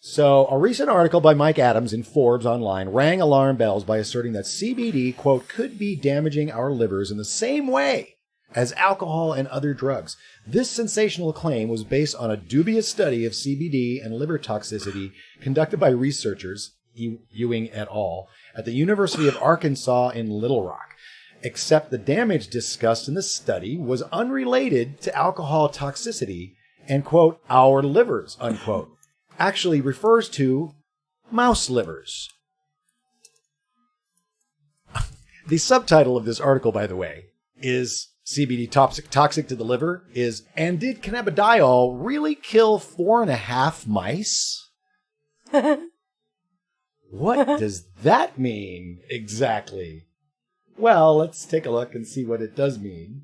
So a recent article by Mike Adams in Forbes Online rang alarm bells by asserting that CBD, quote, could be damaging our livers in the same way as alcohol and other drugs. This sensational claim was based on a dubious study of CBD and liver toxicity conducted by researchers, Ewing et al., at the University of Arkansas in Little Rock. Except the damage discussed in the study was unrelated to alcohol toxicity and, quote, our livers, unquote, actually refers to mouse livers. The subtitle of this article, by the way, is CBD toxic to the liver is, and did cannabidiol really kill 4.5 mice? What does that mean exactly? Well, let's take a look and see what it does mean.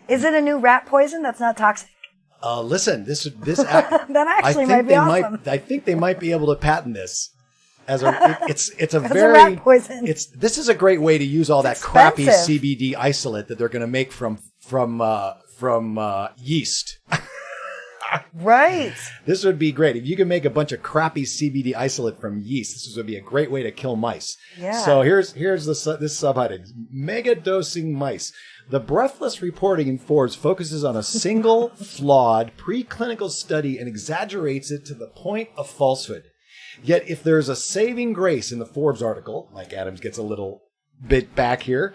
Is it a new rat poison that's not toxic? Listen, this that actually might be awesome. I think they might be able to patent this as it's a as very a rat poison. This is a great way to use all that crappy CBD isolate that they're going to make from yeast. Right. This would be great if you can make a bunch of crappy CBD isolate from yeast. This would be a great way to kill mice. Yeah. So here's this subheading: mega dosing mice. The breathless reporting in Forbes focuses on a single flawed preclinical study and exaggerates it to the point of falsehood. Yet, if there's a saving grace in the Forbes article, Mike Adams gets a little bit back here,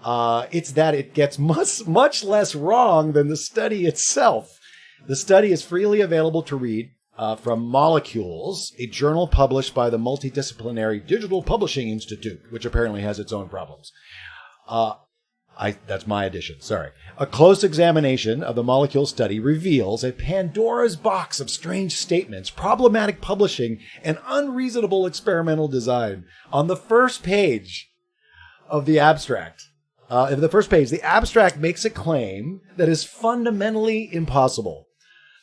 it's that it gets much less wrong than the study itself. The study is freely available to read from Molecules, a journal published by the Multidisciplinary Digital Publishing Institute, which apparently has its own problems. That's my addition, sorry. A close examination of the Molecule study reveals a Pandora's box of strange statements, problematic publishing, and unreasonable experimental design. On the first page of the abstract, the abstract makes a claim that is fundamentally impossible,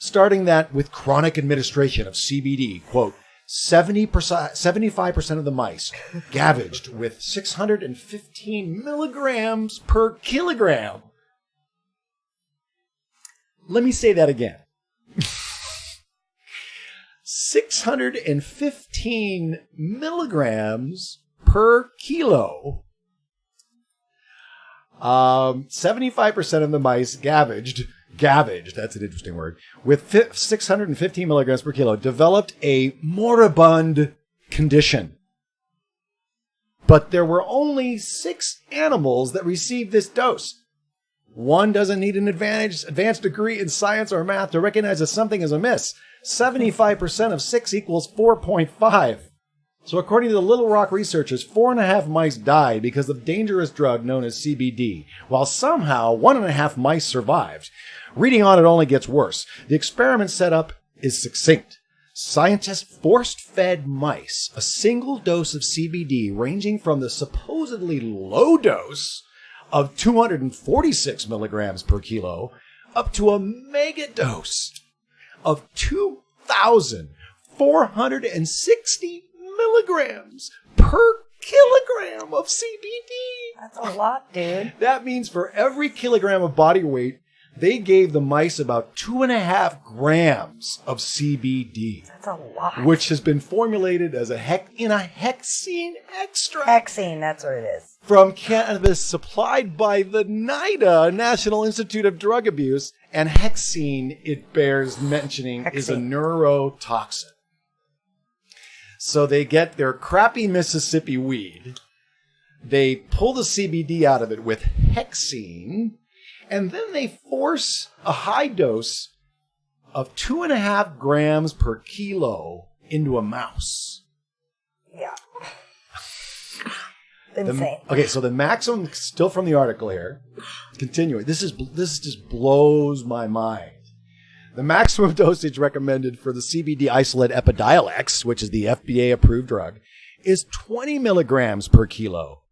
starting that with chronic administration of CBD, quote, 75% of the mice gavaged with 615 milligrams per kilogram. Let me say that again. 615 milligrams per kilo. 75% of the mice gavaged, that's an interesting word, with 615 milligrams per kilo, developed a moribund condition. But there were only 6 animals that received this dose. One doesn't need an advanced degree in science or math to recognize that something is amiss. 75% of 6 equals 4.5. So according to the Little Rock researchers, 4.5 mice died because of the dangerous drug known as CBD, while somehow 1.5 mice survived. Reading on, it only gets worse. The experiment setup is succinct. Scientists force-fed mice a single dose of CBD ranging from the supposedly low dose of 246 milligrams per kilo up to a mega dose of 2,460 milligrams per kilogram of CBD. That's a lot, dude. That means for every kilogram of body weight, they gave the mice about 2.5 grams of CBD. That's a lot. Which has been formulated as a hexene extract. Hexene, that's what it is. From cannabis supplied by the NIDA, National Institute of Drug Abuse. And hexene, it bears mentioning, is a neurotoxin. So they get their crappy Mississippi weed. They pull the CBD out of it with hexene. And then they force a high dose of 2.5 grams per kilo into a mouse. Yeah. Insane. Okay, so the maximum, still from the article here, continuing. This just blows my mind. The maximum dosage recommended for the CBD isolate Epidiolex, which is the FDA-approved drug, is 20 milligrams per kilo,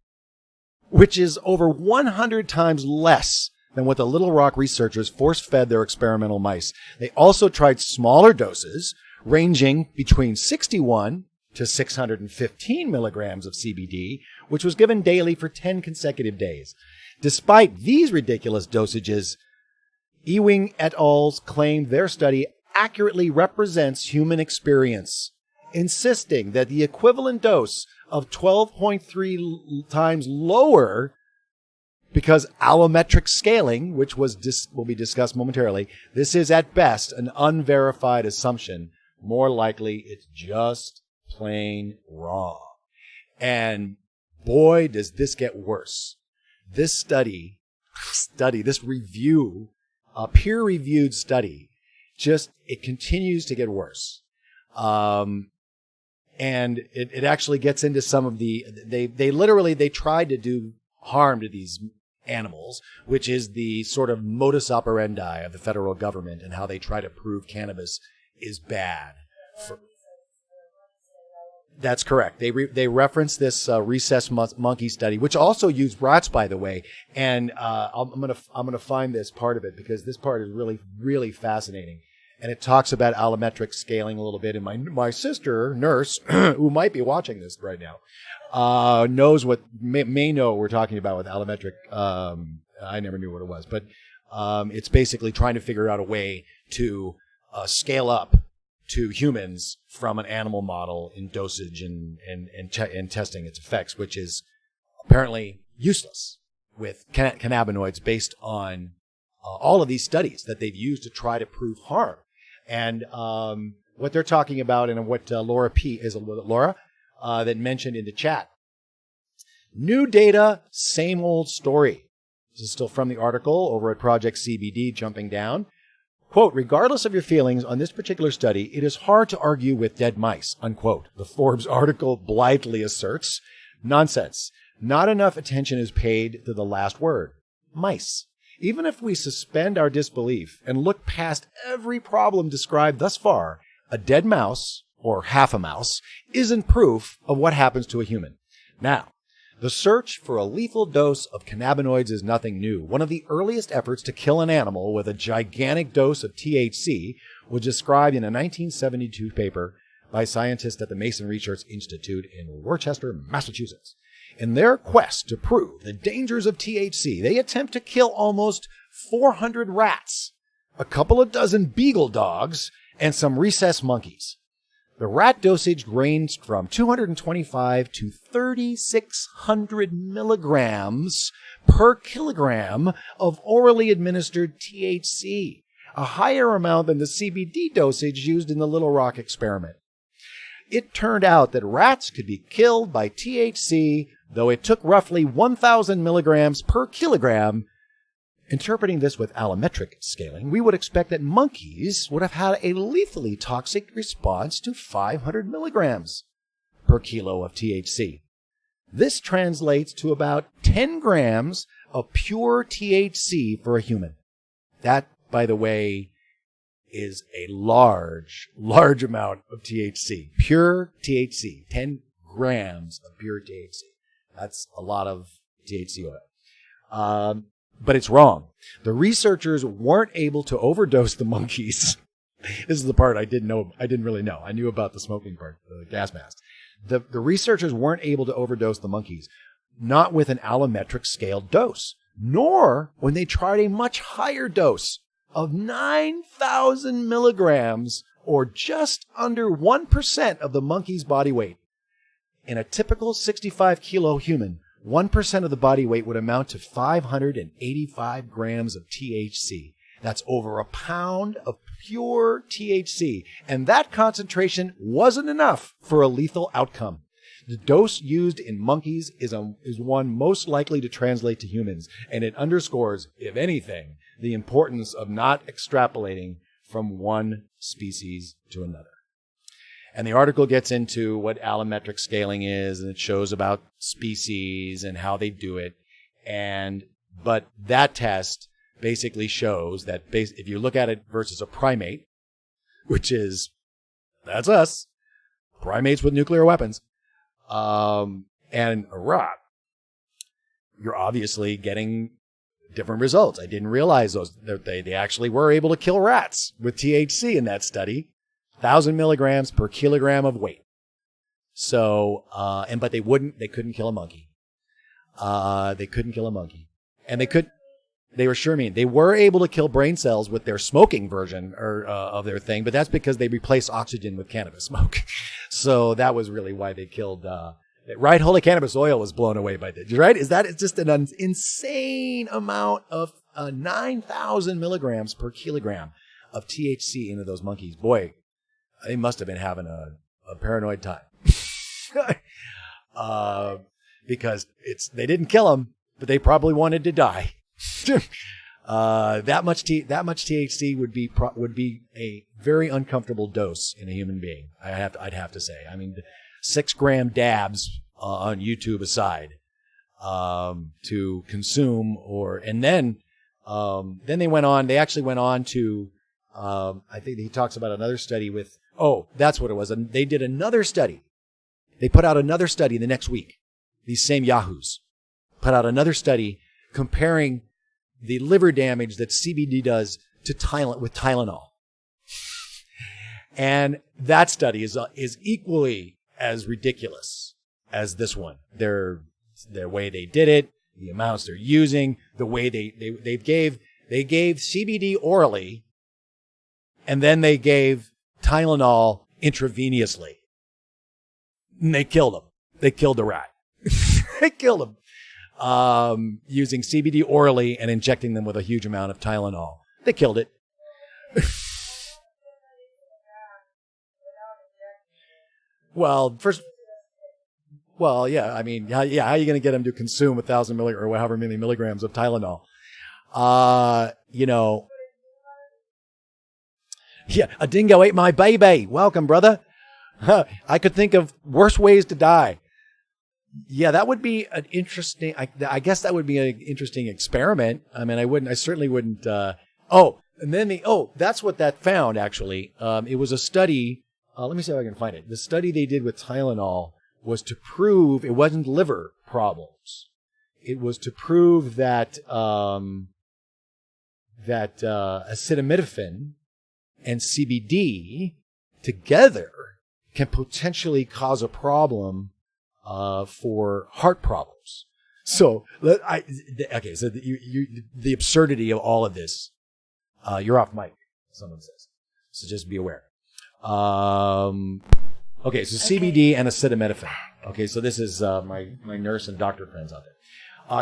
which is over 100 times less than what the Little Rock researchers force-fed their experimental mice. They also tried smaller doses, ranging between 61 to 615 milligrams of CBD, which was given daily for 10 consecutive days. Despite these ridiculous dosages, Ewing et al.'s claimed their study accurately represents human experience, insisting that the equivalent dose of 12.3 times lower, because allometric scaling, which will be discussed momentarily, this is at best an unverified assumption. More likely, it's just plain wrong. And boy, does this get worse. This this review, a peer-reviewed study, it continues to get worse. And it actually gets into some of they tried to do harm to these animals, which is the sort of modus operandi of the federal government and how they try to prove cannabis is bad. That's correct. They reference this rhesus monkey study, which also used rats, by the way. And I'm gonna find this part of it because this part is really, really fascinating. And it talks about allometric scaling a little bit. And my sister, nurse, who might be watching this right now, knows what may know what we're talking about with allometric. I never knew what it was, but it's basically trying to figure out a way to scale up to humans from an animal model in dosage and testing its effects, which is apparently useless with cannabinoids based on all of these studies that they've used to try to prove harm. And what they're talking about, and what Laura that mentioned in the chat. New data, same old story. This is still from the article over at Project CBD, jumping down. Quote, regardless of your feelings on this particular study, it is hard to argue with dead mice, unquote. The Forbes article blithely asserts. Nonsense. Not enough attention is paid to the last word. Mice. Even if we suspend our disbelief and look past every problem described thus far, a dead mouse, or half a mouse, isn't proof of what happens to a human. Now, the search for a lethal dose of cannabinoids is nothing new. One of the earliest efforts to kill an animal with a gigantic dose of THC was described in a 1972 paper by scientists at the Mason Research Institute in Worcester, Massachusetts. In their quest to prove the dangers of THC, they attempt to kill almost 400 rats, a couple of dozen beagle dogs, and some rhesus monkeys. The rat dosage ranged from 225 to 3,600 milligrams per kilogram of orally administered THC, a higher amount than the CBD dosage used in the Little Rock experiment. It turned out that rats could be killed by THC, though it took roughly 1,000 milligrams per kilogram interpreting this with allometric scaling, we would expect that monkeys would have had a lethally toxic response to 500 milligrams per kilo of THC. This translates to about 10 grams of pure THC for a human. That, by the way, is a large amount of THC. Pure THC. 10 grams of pure THC. That's a lot of THC oil. But it's wrong. The researchers weren't able to overdose the monkeys. This is the part I didn't really know. I knew about the smoking part, the gas masks. The researchers weren't able to overdose the monkeys, not with an allometric scaled dose, nor when they tried a much higher dose of 9,000 milligrams, or just under 1% of the monkey's body weight. In a typical 65-kilo human, 1% of the body weight would amount to 585 grams of THC. That's over a pound of pure THC. And that concentration wasn't enough for a lethal outcome. The dose used in monkeys is one most likely to translate to humans. And it underscores, if anything, the importance of not extrapolating from one species to another. And the article gets into what allometric scaling is, and it shows about species and how they do it. But that test basically shows that if you look at it versus a primate, which is, that's us, primates with nuclear weapons, and a rat, you're obviously getting different results. I didn't realize they actually were able to kill rats with THC in that study. 1,000 milligrams per kilogram of weight. So, but they couldn't kill a monkey. They couldn't kill a monkey. And they were able to kill brain cells with their smoking version of their thing, but that's because they replaced oxygen with cannabis smoke. So that was really why they killed, right? Holy cannabis oil was blown away by this, right? It's just an insane amount of 9,000 milligrams per kilogram of THC into those monkeys. Boy, they must have been having a paranoid time. Because they didn't kill them, but they probably wanted to die. That much THC would be a very uncomfortable dose in a human being. I'd have to say. I mean, 6-gram dabs on YouTube aside, to consume, and then they went on. They actually went on to. I think he talks about another study with. Oh, that's what it was. And they did another study. They put out another study the next week. These same yahoos put out another study comparing the liver damage that CBD does to Tylenol. And that study is equally as ridiculous as this one. Their way they did it, the amounts they're using, the way they gave CBD orally, and then they gave Tylenol intravenously. And they killed him. They killed the rat. They killed him. Using CBD orally and injecting them with a huge amount of Tylenol. They killed it. Yeah. I mean, how are you going to get them to consume 1,000 milligrams or however many milligrams of Tylenol? Yeah, a dingo ate my baby. Welcome, brother. I could think of worse ways to die. Yeah, that would be an interesting. I guess that would be an interesting experiment. I mean, I certainly wouldn't. That's what that found. Actually, it was a study. Let me see if I can find it. The study they did with Tylenol was to prove it wasn't liver problems. It was to prove that acetaminophen and CBD together can potentially cause a problem for heart problems. So, the absurdity of all of this. You're off mic, someone says. So just be aware. CBD and acetaminophen. Okay, so this is my nurse and doctor friends out there.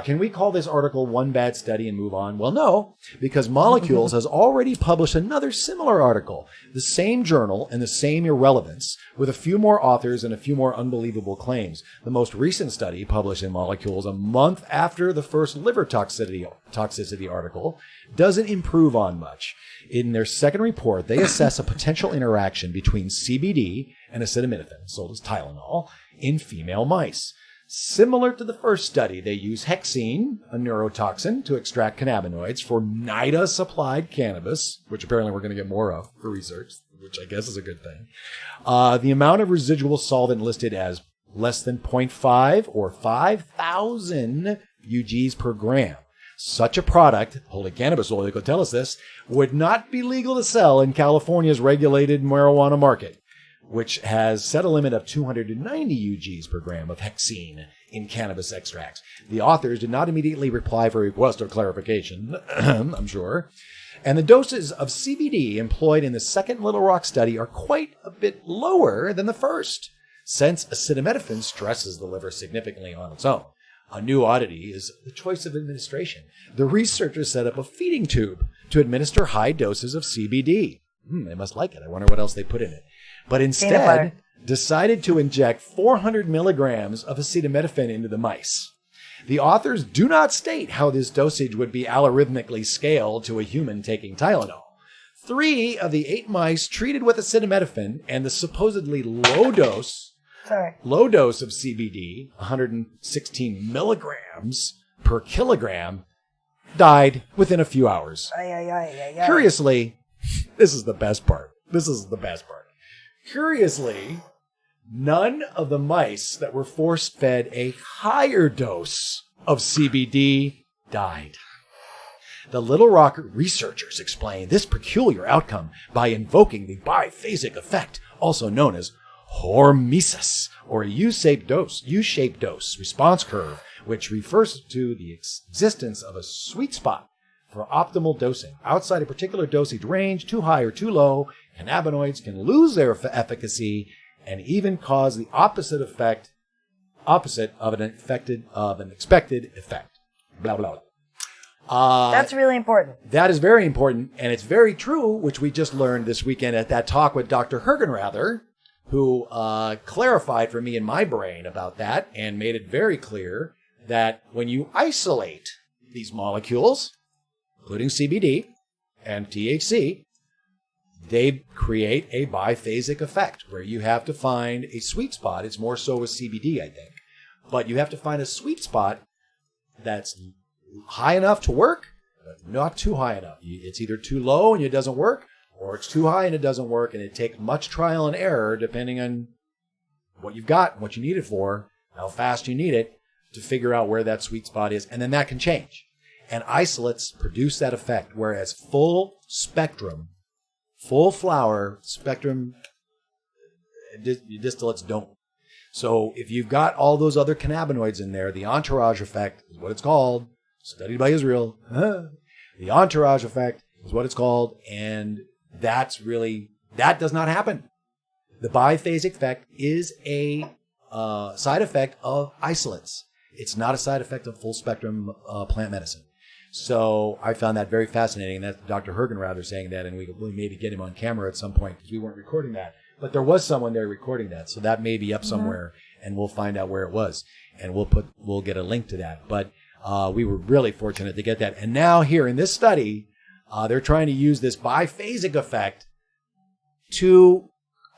Can we call this article one bad study and move on? Well, no, because Molecules has already published another similar article, the same journal and the same irrelevance, with a few more authors and a few more unbelievable claims. The most recent study, published in Molecules a month after the first liver toxicity article, doesn't improve on much. In their second report, they assess a potential interaction between CBD and acetaminophen, sold as Tylenol, in female mice. Similar to the first study, they use hexene, a neurotoxin, to extract cannabinoids for NIDA-supplied cannabis, which apparently we're going to get more of for research, which I guess is a good thing. The amount of residual solvent listed as less than 0.5 or 5,000 UGs per gram. Such a product, holy cannabis oil, could tell us this, would not be legal to sell in California's regulated marijuana market, which has set a limit of 290 UGs per gram of hexene in cannabis extracts. The authors did not immediately reply for a request of clarification, I'm sure. And the doses of CBD employed in the second Little Rock study are quite a bit lower than the first, since acetaminophen stresses the liver significantly on its own. A new oddity is the choice of administration. The researchers set up a feeding tube to administer high doses of CBD. They must like it. I wonder what else they put in it. But instead, decided to inject 400 milligrams of acetaminophen into the mice. The authors do not state how this dosage would be algorithmically scaled to a human taking Tylenol. 3 of the 8 mice treated with acetaminophen and the supposedly low dose of CBD, 116 milligrams per kilogram, died within a few hours. Curiously, this is the best part. Curiously, none of the mice that were force-fed a higher dose of CBD died. The Little Rock researchers explain this peculiar outcome by invoking the biphasic effect, also known as hormesis, or a U-shaped dose response curve, which refers to the existence of a sweet spot for optimal dosing. Outside a particular dosage range, too high or too low, cannabinoids can lose their efficacy and even cause the opposite of an expected effect. Blah, blah. That's really important. That is very important, and it's very true, which we just learned this weekend at that talk with Dr. Hergenrather, who clarified for me in my brain about that and made it very clear that when you isolate these molecules, including CBD and THC, they create a biphasic effect where you have to find a sweet spot. It's more so with CBD, I think. But you have to find a sweet spot that's high enough to work, but not too high enough. It's either too low and it doesn't work, or it's too high and it doesn't work, and it takes much trial and error depending on what you've got and what you need it for, how fast you need it, to figure out where that sweet spot is, and then that can change. And isolates produce that effect, whereas full flower spectrum distillates don't. So if you've got all those other cannabinoids in there, the entourage effect is what it's called, studied by Israel. The entourage effect is what it's called, and that does not happen. The biphasic effect is a side effect of isolates. It's not a side effect of full spectrum plant medicine. So I found that very fascinating. That's Dr. Hergenrather saying that, and we will maybe get him on camera at some point because we weren't recording that. But there was someone there recording that, so that may be up somewhere, and we'll find out where it was, and we'll get a link to that. But we were really fortunate to get that. And now here in this study, they're trying to use this biphasic effect to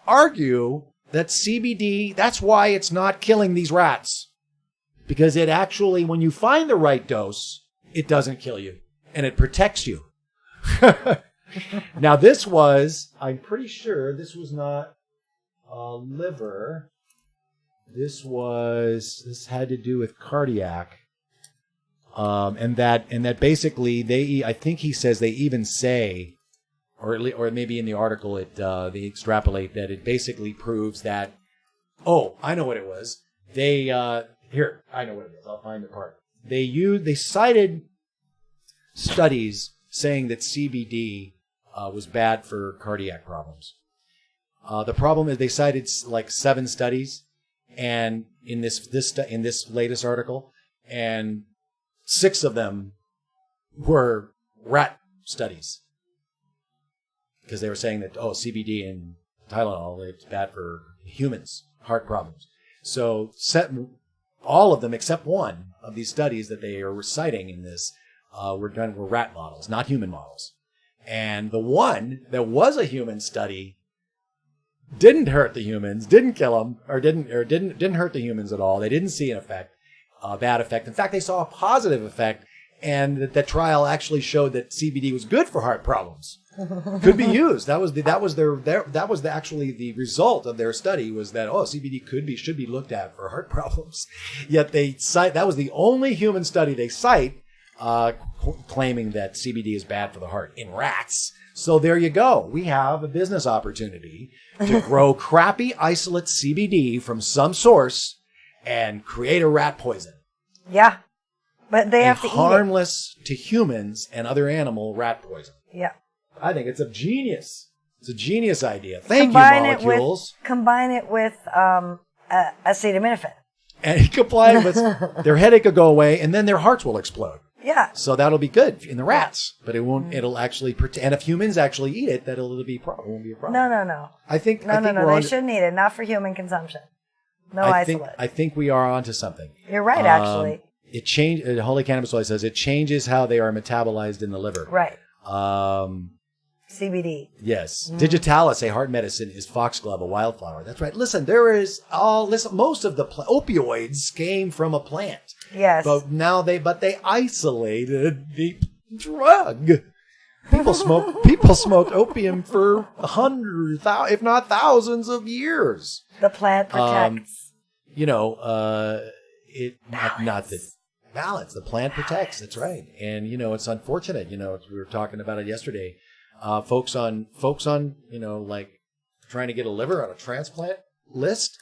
argue that CBD, that's why it's not killing these rats. Because it actually, when you find the right dose, it doesn't kill you, and it protects you. Now this was, I'm pretty sure this was not liver. This had to do with cardiac. And that basically I think he says they even say, or maybe in the article they extrapolate that it basically proves that, I know what it was. I know what it is. I'll find the part. They cited studies saying that CBD was bad for cardiac problems. The problem is they cited like 7 studies, and in this latest article, and 6 of them were rat studies. Because they were saying that, CBD and Tylenol, it's bad for humans, heart problems. So all of them except one of these studies that they are reciting in this were rat models, not human models. And the one that was a human study didn't hurt the humans, didn't kill them, or didn't hurt the humans at all. They didn't see a bad effect. In fact, they saw a positive effect, and that trial actually showed that CBD was good for heart problems. Could be used. That was actually the result of their study, was that CBD should be looked at for heart problems. Yet that was the only human study they cite claiming that CBD is bad for the heart in rats. So there you go. We have a business opportunity to grow crappy isolate CBD from some source and create a rat poison. Yeah, but they have to eat it. Harmless to humans and other animal rat poison. Yeah. I think it's a genius. It's a genius idea. Thank you, molecules. Combine it with acetaminophen. And combine with their headache will go away, and then their hearts will explode. Yeah. So that'll be good in the rats, but it won't. It'll actually and if humans actually eat it, it won't be a problem. No. I think they shouldn't eat it. Not for human consumption. No isolate. I think we are onto something. You're right, actually. It changes. Holy Cannabis Oil says it changes how they are metabolized in the liver. Right. CBD. Yes. Digitalis, a heart medicine, is foxglove, a wildflower. That's right. Listen, most of the opioids came from a plant. Yes. But now they isolated the drug. People smoked opium for hundreds, if not thousands of years. The plant protects. Balance. The plant protects. That's right. And it's unfortunate. We were talking about it yesterday. Folks on like trying to get a liver on a transplant list.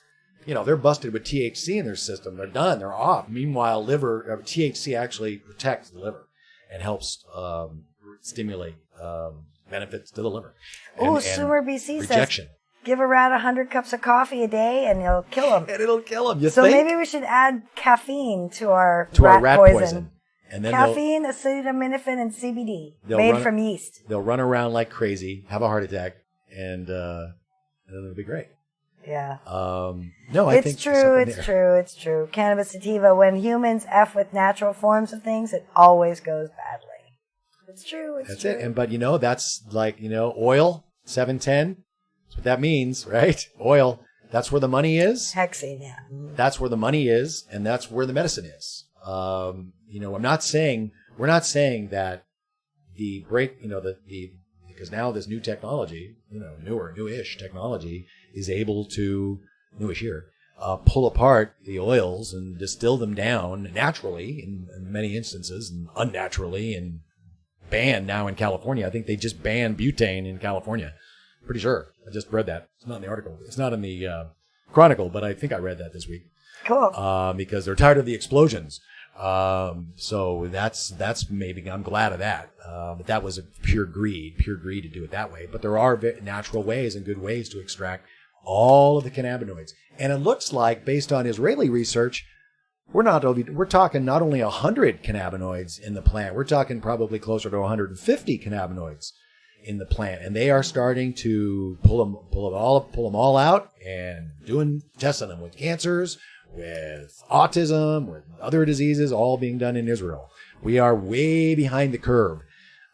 They're busted with THC in their system. They're done. They're off. Meanwhile, THC actually protects the liver and helps stimulate benefits to the liver. Sumer BC says, give a rat 100 cups of coffee a day and it'll kill him. And it'll kill him. Maybe we should add caffeine to our rat poison. And then caffeine, acetaminophen, and CBD made from yeast. They'll run around like crazy, have a heart attack, and then it'll be great. Yeah. I think it's true. Cannabis sativa, when humans F with natural forms of things, it always goes badly. It's true. That's it. And but that's like oil 710. That's what that means, right? Oil. That's where the money is. Hexane, yeah. That's where the money is, and that's where the medicine is. We're not saying that the break, because now this new technology, newish technology is able to, newish here, pull apart the oils and distill them down naturally in many instances and unnaturally and banned now in California. I think they just banned butane in California. Pretty sure. I just read that. It's not in the article. It's not in the Chronicle, but I think I read that this week. Cool. Because they're tired of the explosions. So that's maybe, I'm glad of that. But that was a pure greed to do it that way. But there are natural ways and good ways to extract all of the cannabinoids. And it looks like, based on Israeli research, we're talking not only 100 cannabinoids in the plant, we're talking probably closer to 150 cannabinoids in the plant. And they are starting to pull them all out and testing them with cancers, with autism, with other diseases, all being done in Israel. We are way behind the curve.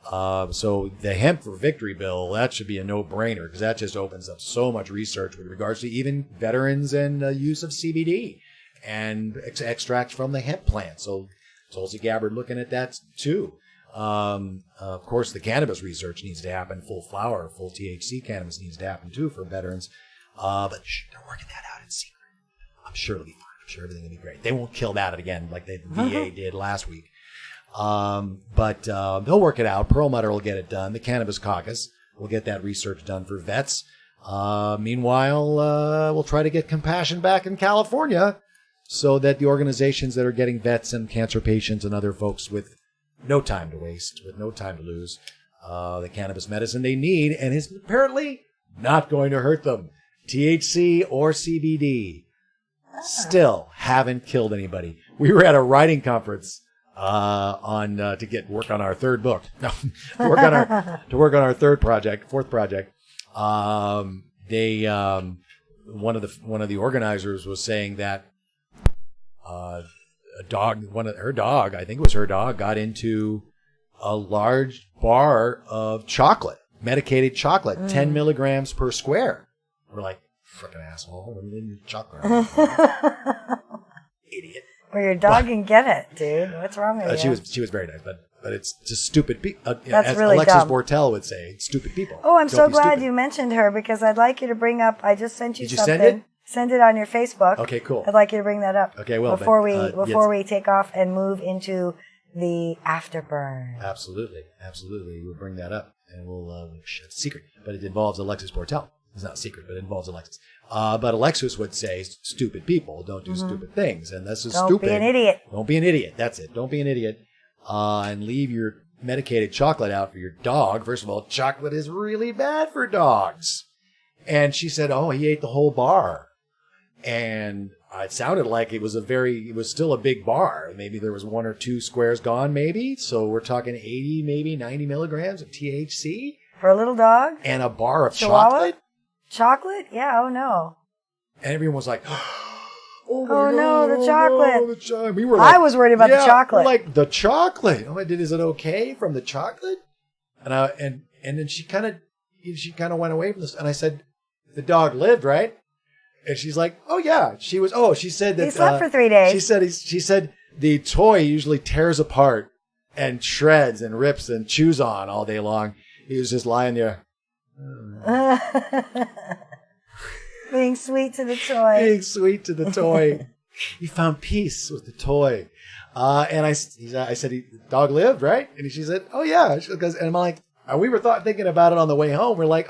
So the Hemp for Victory bill, that should be a no-brainer, because that just opens up so much research with regards to even veterans and use of CBD and extracts from the hemp plant. So Tulsi Gabbard looking at that too. Of course, the cannabis research needs to happen. Full flower, full THC cannabis needs to happen too for veterans. But they're working that out in secret. I'm sure it'll be fine. I'm sure everything will be great. They won't kill that again like the VA did last week. But they'll work it out. Perlmutter will get it done. The Cannabis Caucus will get that research done for vets. Meanwhile, we'll try to get compassion back in California so that the organizations that are getting vets and cancer patients and other folks with no time to waste, with no time to lose, the cannabis medicine they need, and is apparently not going to hurt them. THC or CBD still haven't killed anybody. We were at a writing conference to work on our third book. No, to work on our fourth project. One of the organizers was saying that her dog, I think it was her dog, got into a large bar of chocolate, medicated chocolate, 10 milligrams per square. We're like, frickin' asshole, what are you in chocolate? Idiot. Well, your dog can get it, dude. What's wrong with you? She was very nice, but it's just stupid people. That's as really Alexis dumb. Bortell would say, it's stupid people. Oh, I'm Don't so be glad stupid. you mentioned her because I'd like you to bring up. I just sent you Did you something. send it? Send it on your Facebook. Okay, cool. I'd like you to bring that up. Okay, well, before yes. we take off and move into the afterburn. Absolutely. We'll bring that up, and we'll share the secret. But it involves Alexis Bortell. It's not a secret, but it involves Alexis. But Alexis would say, stupid people don't do stupid things, and this is Don't stupid. be an idiot. Don't be an idiot. That's it. Don't be an idiot. And leave your medicated chocolate out for your dog. First of all, chocolate is really bad for dogs. And she said, oh, he ate the whole bar. And it sounded like it was still a big bar. Maybe there was 1 or 2 squares gone, maybe. So we're talking 80, maybe 90 milligrams of THC. For a little dog? And a bar of Chihuahua? chocolate. Chocolate? Yeah, oh no. And everyone was like, oh no, the chocolate. No, we were like, I was worried about the chocolate. We're like, the chocolate. Oh, is it okay from the chocolate? And then she kind of went away from this. And I said, the dog lived, right? And she's like, oh yeah. She said that he slept for 3 days. She said the toy usually tears apart and shreds and rips and chews on all day long. He was just lying there. Being sweet to the toy. Being sweet to the toy. He found peace with the toy. And I said, the dog lived, right? And she said, oh yeah. And I'm like, we were thinking about it on the way home. We're like,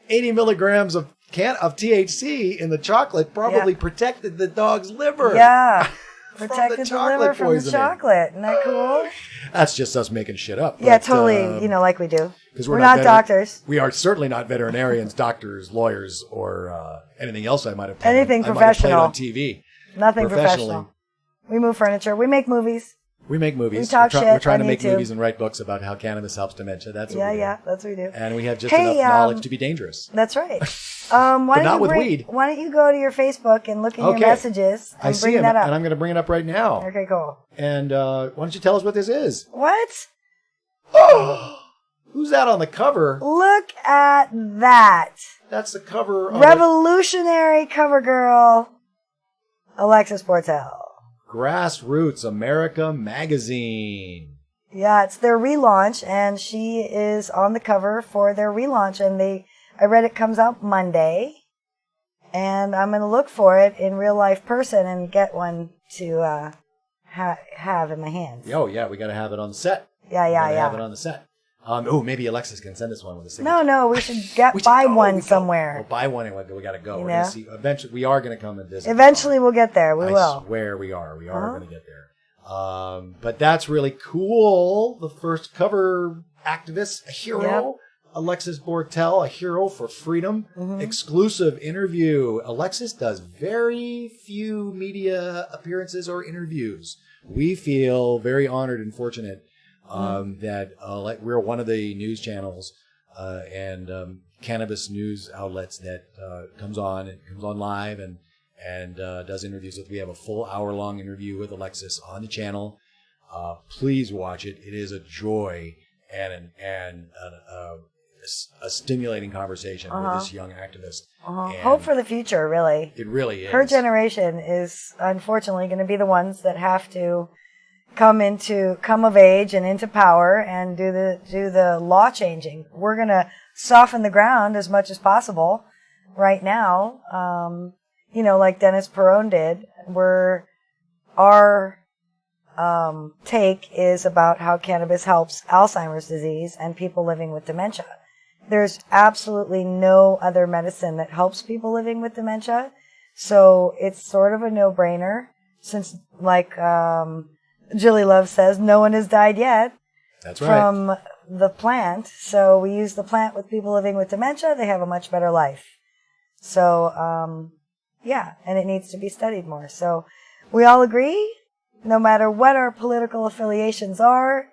80 milligrams of THC in the chocolate probably protected the dog's liver. Yeah. Protected the liver from the poisoning. chocolate. Isn't that cool? That's just us making shit up. Yeah, but, totally. Like we do. Because we're not doctors. We are certainly not veterinarians, doctors, lawyers, or anything else I might have played. Anything I professional. might have played on TV. Nothing professional. We move furniture. We make movies. We make movies. We talk shit We're trying to on make YouTube. movies and write books about how cannabis helps dementia. That's what we do. Yeah, that's what we do. And we have just enough knowledge to be dangerous. That's right. But not with weed. Why don't you go to your Facebook and look in your messages and I see bring him, that up? and I'm going to bring it up right now. Okay, cool. And why don't you tell us what this is? What? Oh, who's that on the cover? Look at that. That's the cover of Revolutionary cover girl, Alexis Bortell. Grassroots America magazine. Yeah, it's their relaunch, and she is on the cover for their relaunch. And I read it comes out Monday, and I'm going to look for it in real life person and get one to have in my hands. Oh yeah, we got to have it on the set. Yeah. Have it on the set. Maybe Alexis can send us one with a signature. No, we should buy one somewhere. We'll buy one and we got to go. You We're know? gonna see. Eventually, we are going to come and visit. Eventually, we'll get there. We will. I swear we are. We are going to get there. But that's really cool. The first cover activist, a hero. Yep. Alexis Bortell, a hero for freedom. Mm-hmm. Exclusive interview. Alexis does very few media appearances or interviews. We feel very honored and fortunate that we're one of the news channels and cannabis news outlets that comes on live and does interviews with. We have a full hour-long interview with Alexis on the channel. Please watch it. It is a joy and a stimulating conversation with this young activist. Hope for the future, really. It really is. Her generation is unfortunately going to be the ones that have to come of age and into power and do the law changing. We're going to soften the ground as much as possible right now. Like Dennis Perone did, our take is about how cannabis helps Alzheimer's disease and people living with dementia. There's absolutely no other medicine that helps people living with dementia. So it's sort of a no-brainer since, like Julie Love says, no one has died yet. That's right. From the plant. So we use the plant with people living with dementia. They have a much better life. So, and it needs to be studied more. So we all agree no matter what our political affiliations are,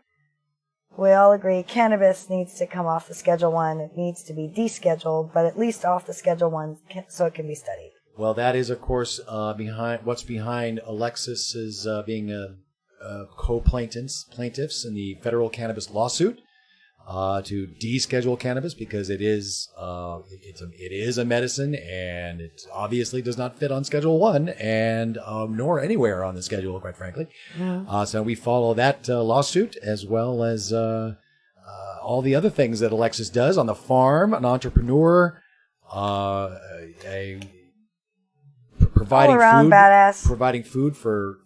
we all agree cannabis needs to come off the Schedule 1. It needs to be descheduled, but at least off the Schedule 1 so it can be studied. Well, that is, of course, behind Alexis's being co-plaintiffs in the federal cannabis lawsuit to deschedule cannabis because it is a medicine and it obviously does not fit on Schedule 1 and nor anywhere on the schedule, quite frankly. Yeah. So we follow that lawsuit as well as all the other things that Alexis does on the farm, an entrepreneur, providing food for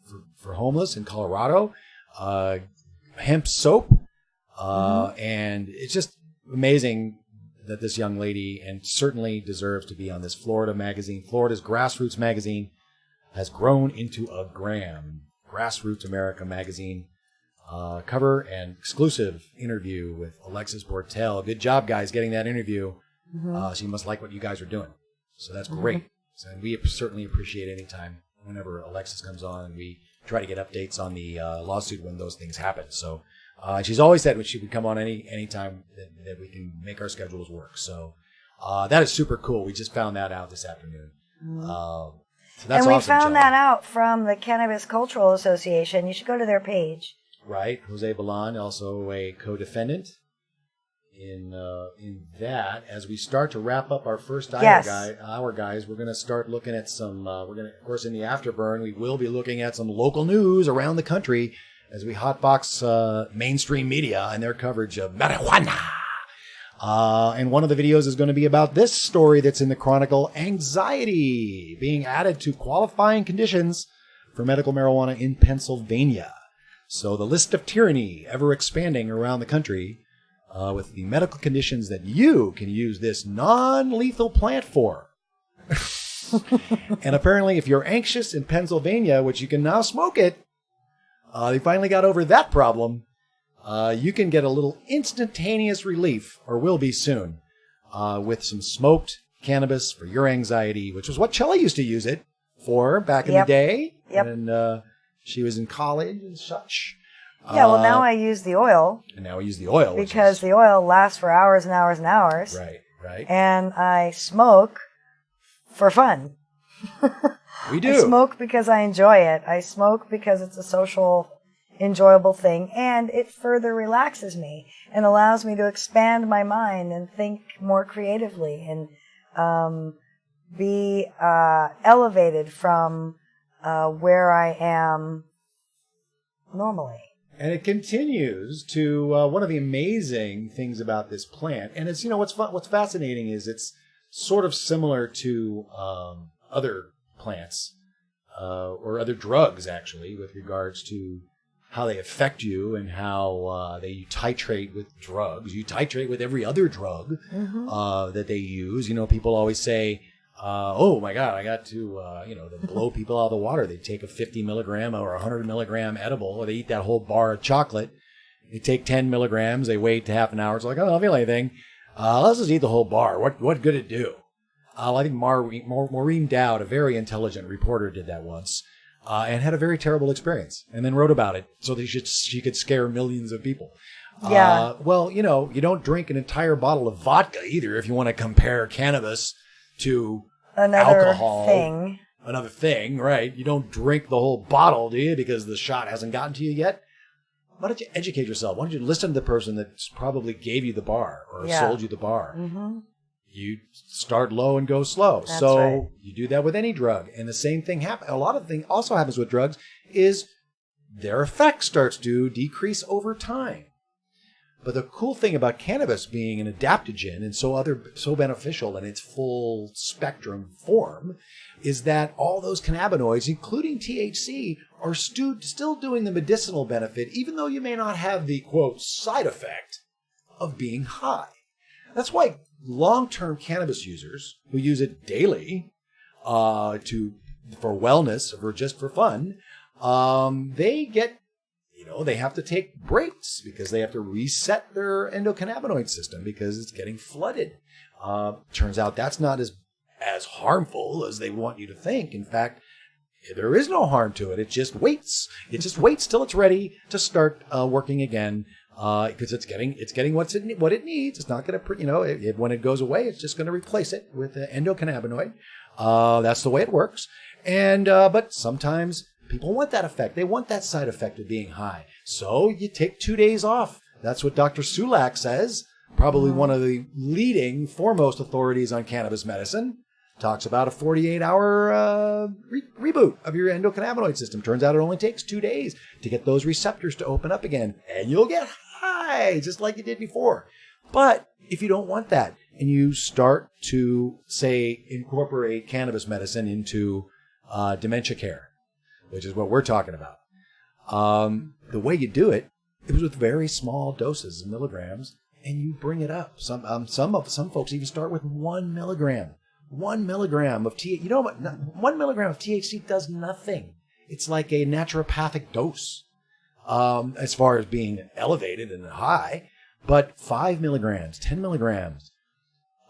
homeless in Colorado, hemp soap, and it's just amazing that this young lady, and certainly deserves to be on this Florida magazine. Florida's grassroots magazine has grown into a Grassroots America magazine cover and exclusive interview with Alexis Bortell. Good job, guys, getting that interview. She must like what you guys are doing, so that's great. So we certainly appreciate any time whenever Alexis comes on, and we try to get updates on the lawsuit when those things happen. So she's always said she would come on any time that we can make our schedules work. So that is super cool. We just found that out this afternoon. So that's and we awesome, found Chela. that out from the Cannabis Cultural Association. You should go to their page. Right. Jose Balan, also a co-defendant in that. As we start to wrap up our first hour, guys, we're going to start looking at some, of course, in the afterburn, we will be looking at some local news around the country as we hotbox mainstream media and their coverage of marijuana. And one of the videos is going to be about this story that's in the Chronicle, anxiety being added to qualifying conditions for medical marijuana in Pennsylvania. So the list of tyranny ever expanding around the country with the medical conditions that you can use this non-lethal plant for. And apparently if you're anxious in Pennsylvania, which you can now smoke it, they finally got over that problem. You can get a little instantaneous relief, or will be soon, with some smoked cannabis for your anxiety, which was what Chela used to use it for back in the day. And she was in college and such. Yeah, well, now I use the oil. And now I use the oil. Because the oil lasts for hours and hours and hours. Right. And I smoke for fun. We do. I smoke because I enjoy it. I smoke because it's a social, enjoyable thing. And it further relaxes me and allows me to expand my mind and think more creatively and be elevated from where I am normally. And it continues to one of the amazing things about this plant, and it's what's fascinating is it's sort of similar to other plants or other drugs actually, with regards to how they affect you and how you titrate with drugs. You titrate with every other drug that they use. People always say, oh my God, I got to, to blow people out of the water. They take a 50 milligram or 100 milligram edible, or they eat that whole bar of chocolate. They take 10 milligrams, they wait half an hour. It's like, oh, I don't feel anything. Let's just eat the whole bar. What good it do? I think Maureen Dowd, a very intelligent reporter, did that once, and had a very terrible experience, and then wrote about it so that she could scare millions of people. Yeah. Well, you don't drink an entire bottle of vodka either if you want to compare cannabis to alcohol. Another thing, right? You don't drink the whole bottle, do you? Because the shot hasn't gotten to you yet. Why don't you educate yourself? Why don't you listen to the person that probably gave you the bar or sold you the bar? You start low and go slow. That's right. You do that with any drug. And the same thing happens. A lot of things also happens with drugs is their effect starts to decrease over time. But the cool thing about cannabis being an adaptogen and so beneficial in its full spectrum form is that all those cannabinoids, including THC, are still doing the medicinal benefit, even though you may not have the, quote, side effect of being high. That's why long-term cannabis users who use it daily for wellness or just for fun, they get... they have to take breaks because they have to reset their endocannabinoid system because it's getting flooded. Turns out that's not as harmful as they want you to think. In fact, there is no harm to it. It just waits. It just waits till it's ready to start working again. Because it's getting what it needs. It's not going to, when it goes away, it's just going to replace it with an endocannabinoid. That's the way it works. And but sometimes people want that effect. They want that side effect of being high. So you take 2 days off. That's what Dr. Sulak says. Probably one of the leading, foremost authorities on cannabis medicine. Talks about a 48-hour reboot of your endocannabinoid system. Turns out it only takes 2 days to get those receptors to open up again. And you'll get high, just like you did before. But if you don't want that, and you start to, say, incorporate cannabis medicine into dementia care, which is what we're talking about, the way you do it is with very small doses of milligrams, and you bring it up. Some folks even start with 1 milligram. 1 milligram of THC. You know what? 1 milligram of THC does nothing. It's like a naturopathic dose as far as being elevated and high. But 5 milligrams, 10 milligrams.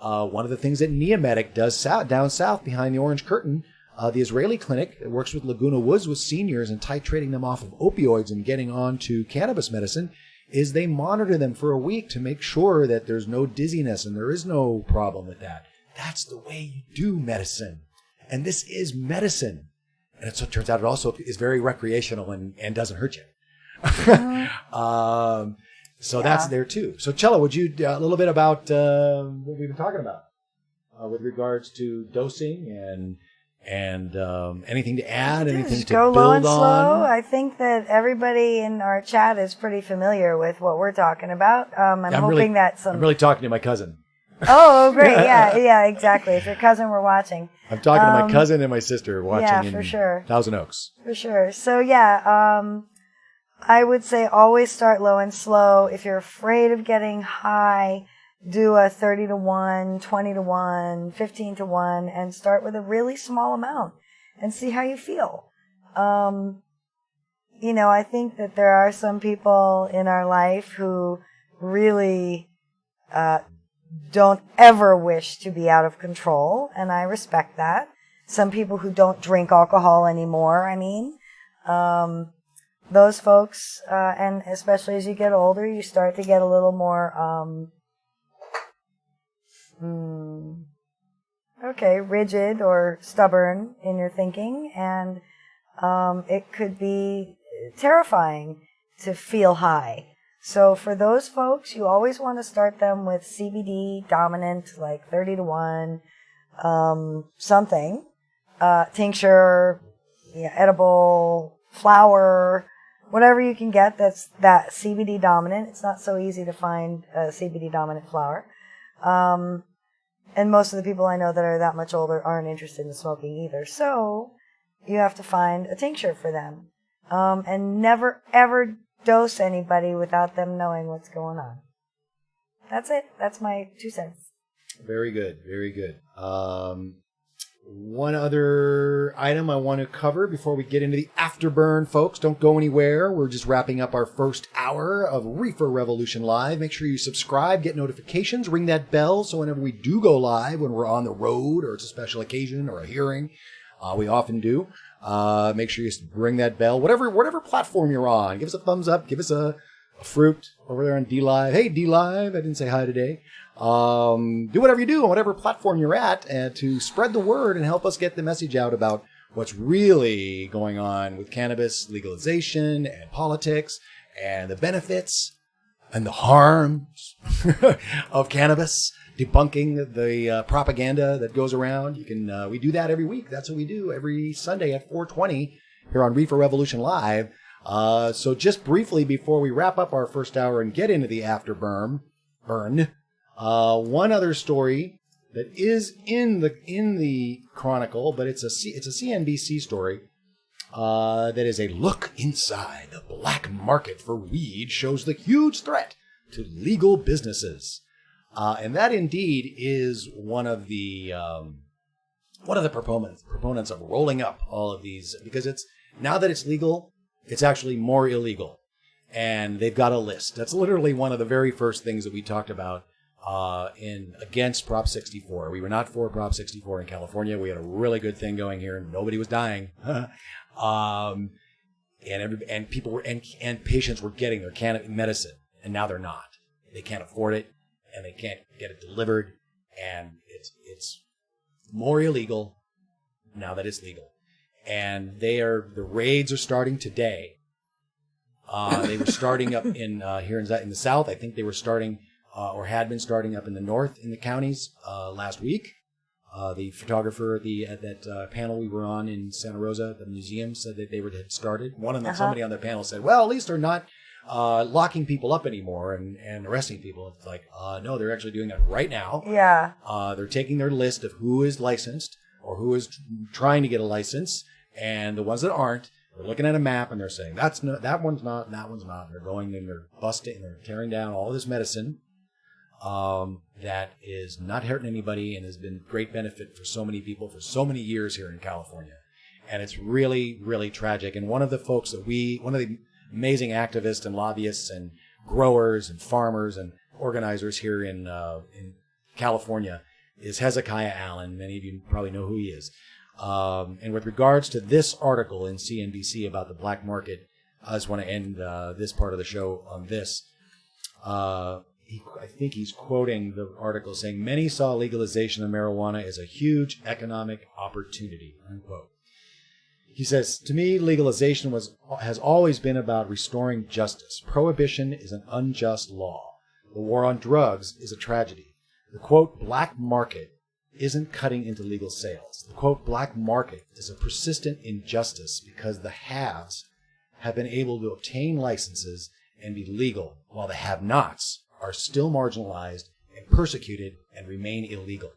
One of the things that Neomedic does down south behind the Orange Curtain, the Israeli clinic that works with Laguna Woods with seniors and titrating them off of opioids and getting on to cannabis medicine, is they monitor them for a week to make sure that there's no dizziness and there is no problem with that. That's the way you do medicine. And this is medicine. And so it turns out it also is very recreational and doesn't hurt you. So that's there too. So Chela, would you a little bit about what we've been talking about with regards to dosing and anything to add, anything to go build low and on? slow. I think that everybody in our chat is pretty familiar with what we're talking about. I'm hoping that some. I'm really talking to my cousin. Oh, great! Yeah, exactly. If your cousin were watching, I'm talking to my cousin and my sister watching in sure. Thousand Oaks. For sure. So I would say always start low and slow. If you're afraid of getting high, do a 30-to-1, 20-to-1, 15-to-1, and start with a really small amount and see how you feel. I think that there are some people in our life who really don't ever wish to be out of control, and I respect that. Some people who don't drink alcohol anymore, those folks, and especially as you get older, you start to get a little more, rigid or stubborn in your thinking, and it could be terrifying to feel high. So for those folks, you always want to start them with CBD dominant, like 30-to-1, something, tincture, edible, flower, whatever you can get that's that CBD dominant. It's not so easy to find a CBD dominant flower. And most of the people I know that are that much older aren't interested in smoking either. So you have to find a tincture for them. And never, ever dose anybody without them knowing what's going on. That's it. That's my 2 cents. Very good. Very good. One other item I want to cover before we get into the afterburn, folks. Don't go anywhere. We're just wrapping up our first hour of Reefer Revolution Live. Make sure you subscribe, get notifications, ring that bell so whenever we do go live, when we're on the road or it's a special occasion or a hearing, we often do. Make sure you ring that bell. Whatever platform you're on, give us a thumbs up, give us a fruit over there on D-Live. Hey, D-Live, I didn't say hi today. Do whatever you do on whatever platform you're at to spread the word and help us get the message out about what's really going on with cannabis legalization and politics and the benefits and the harms of cannabis, debunking the propaganda that goes around. We do that every week. That's what we do every Sunday at 4:20 here on Reefer Revolution Live. So just briefly before we wrap up our first hour and get into the afterburn, one other story that is in the Chronicle, but it's a CNBC story that is a look inside the black market for weed shows the huge threat to legal businesses, and that indeed is one of the proponents of rolling up all of these, because it's now that it's legal, it's actually more illegal, and they've got a list. That's literally one of the very first things that we talked about against Prop 64. We were not for Prop 64 in California. We had a really good thing going here, and nobody was dying. And people were and patients were getting their cannabis medicine, and now they're not. They can't afford it, and they can't get it delivered, and it's more illegal now that it's legal. And the raids are starting today. They were starting up in here in the South. I think they were starting or had been starting up in the North in the counties last week. The photographer at that panel we were on in Santa Rosa, the museum, said that they had started. Somebody on the panel said, well, at least they're not locking people up anymore and arresting people. It's like, no, they're actually doing that right now. Yeah. They're taking their list of who is licensed or who is trying to get a license, and the ones that aren't, they're looking at a map and they're saying, that one's not, and that one's not. And they're going and they're busting and they're tearing down all this medicine that is not hurting anybody and has been great benefit for so many people for so many years here in California. And it's really, really tragic. And one of the amazing activists and lobbyists and growers and farmers and organizers here in California is Hezekiah Allen. Many of you probably know who he is. And with regards to this article in CNBC about the black market, I just want to end this part of the show on this. I think he's quoting the article saying, many saw legalization of marijuana as a huge economic opportunity, unquote. He says, to me, legalization has always been about restoring justice. Prohibition is an unjust law. The war on drugs is a tragedy. The, quote, black market isn't cutting into legal sales. The, quote, black market is a persistent injustice because the haves have been able to obtain licenses and be legal, while the have-nots are still marginalized and persecuted and remain illegal.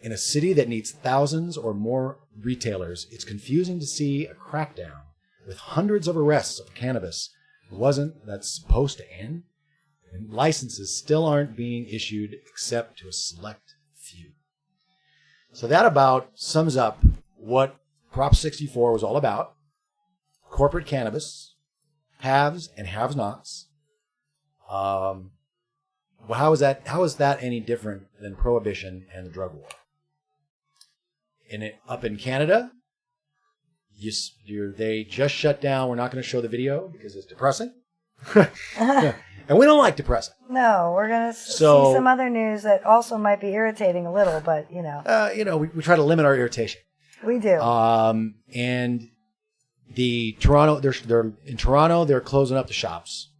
In a city that needs thousands or more retailers, it's confusing to see a crackdown with hundreds of arrests of cannabis. Wasn't that supposed to end? And licenses still aren't being issued except to a select few. So that about sums up what Prop 64 was all about. Corporate cannabis, haves and have-nots. Well, how is that any different than prohibition and the drug war? Up in Canada, they just shut down. We're not going to show the video because it's depressing. And we don't like depressing. No, we're going to see some other news that also might be irritating a little, but, we try to limit our irritation. We do. And the Toronto, in Toronto, they're closing up the shops.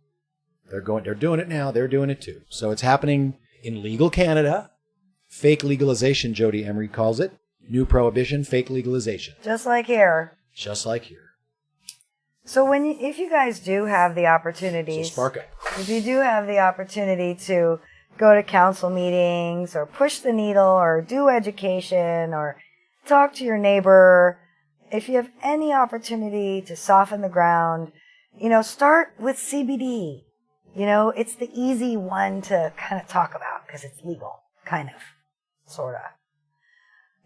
They're doing it now. They're doing it too. So it's happening in legal Canada. Fake legalization, Jody Emery calls it. New prohibition, fake legalization. Just like here. Just like here. So if you guys do have the opportunities, so spark it. If you do have the opportunity to go to council meetings or push the needle or do education or talk to your neighbor, if you have any opportunity to soften the ground, start with CBD. It's the easy one to kind of talk about because it's legal, kind of, sort of.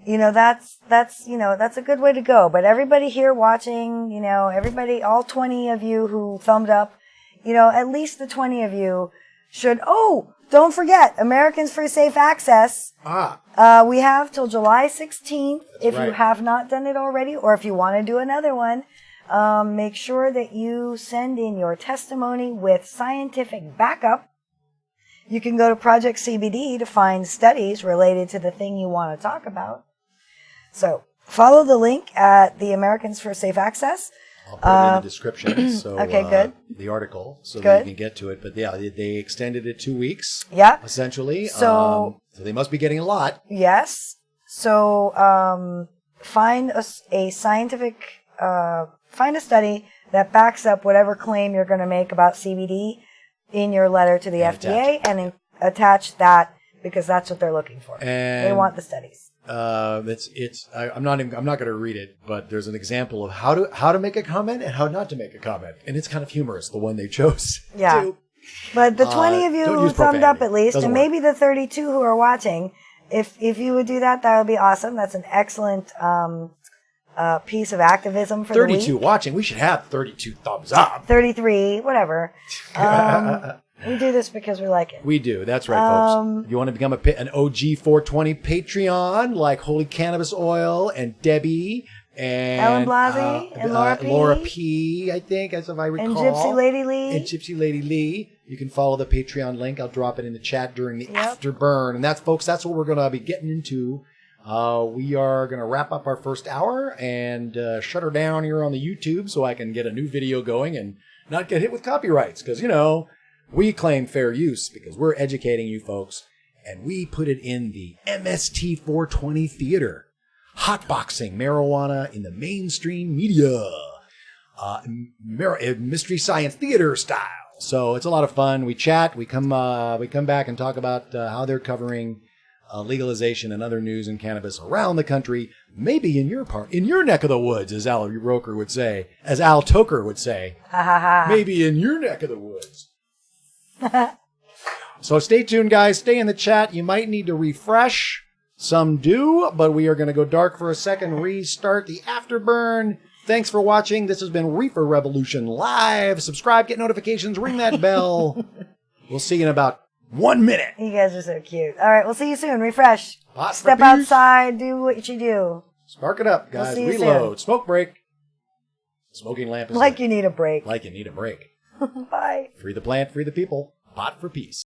That's a good way to go. But everybody here watching, everybody, all 20 of you who thumbed up, at least the 20 of you should, don't forget, Americans for Safe Access. We have till July 16th. If you have not done it already, or if you want to do another one, make sure that you send in your testimony with scientific backup. You can go to Project CBD to find studies related to the thing you want to talk about. So follow the link at the Americans for Safe Access. I'll put it in the description. So, okay, good. The article, so that you can get to it. But yeah, they extended it 2 weeks. Yeah. Essentially. So they must be getting a lot. Yes. So find a scientific, find a study that backs up whatever claim you're going to make about CBD in your letter to the FDA and attach that because that's what they're looking for. And they want the studies. I'm not going to read it, but there's an example of how to make a comment and how not to make a comment, and it's kind of humorous, the one they chose. Yeah, but the 20 of you who thumbed up at least, and maybe the 32 who are watching, if you would do that would be awesome. That's an excellent piece of activism for 32 watching. We should have 32 thumbs up. 33, whatever. We do this because we like it. We do. That's right, folks. If you want to become an OG 420 Patreon like Holy Cannabis Oil and Debbie and Ellen Blasey and Laura P. Laura P, I think, as if I recall. And Gypsy Lady Lee. And Gypsy Lady Lee. You can follow the Patreon link. I'll drop it in the chat during the afterburn. And that's, folks, that's what we're going to be getting into. We are going to wrap up our first hour and shut her down here on the YouTube so I can get a new video going and not get hit with copyrights. Because, you know, we claim fair use because we're educating you folks. And we put it in the MST 420 theater. Hotboxing marijuana in the mainstream media. Mystery science theater style. So it's a lot of fun. We chat. We come back and talk about how they're covering legalization and other news in cannabis around the country. Maybe in your neck of the woods, as Al Toker would say. Maybe in your neck of the woods. So stay tuned, guys. Stay in the chat. You might need to refresh. Some do, but we are going to go dark for a second, restart the afterburn. Thanks for watching. This has been Reefer Revolution Live. Subscribe, get notifications, ring that bell. We'll see you in about 1 minute. You guys are so cute. All right, we'll see you soon. Refresh. Step outside. Do what you do. Spark it up, guys. We'll see you Reload. soon. Smoke break. Smoking lamp is like you need a break. Like you need a break. Bye. Free the plant, free the people. Pot for peace.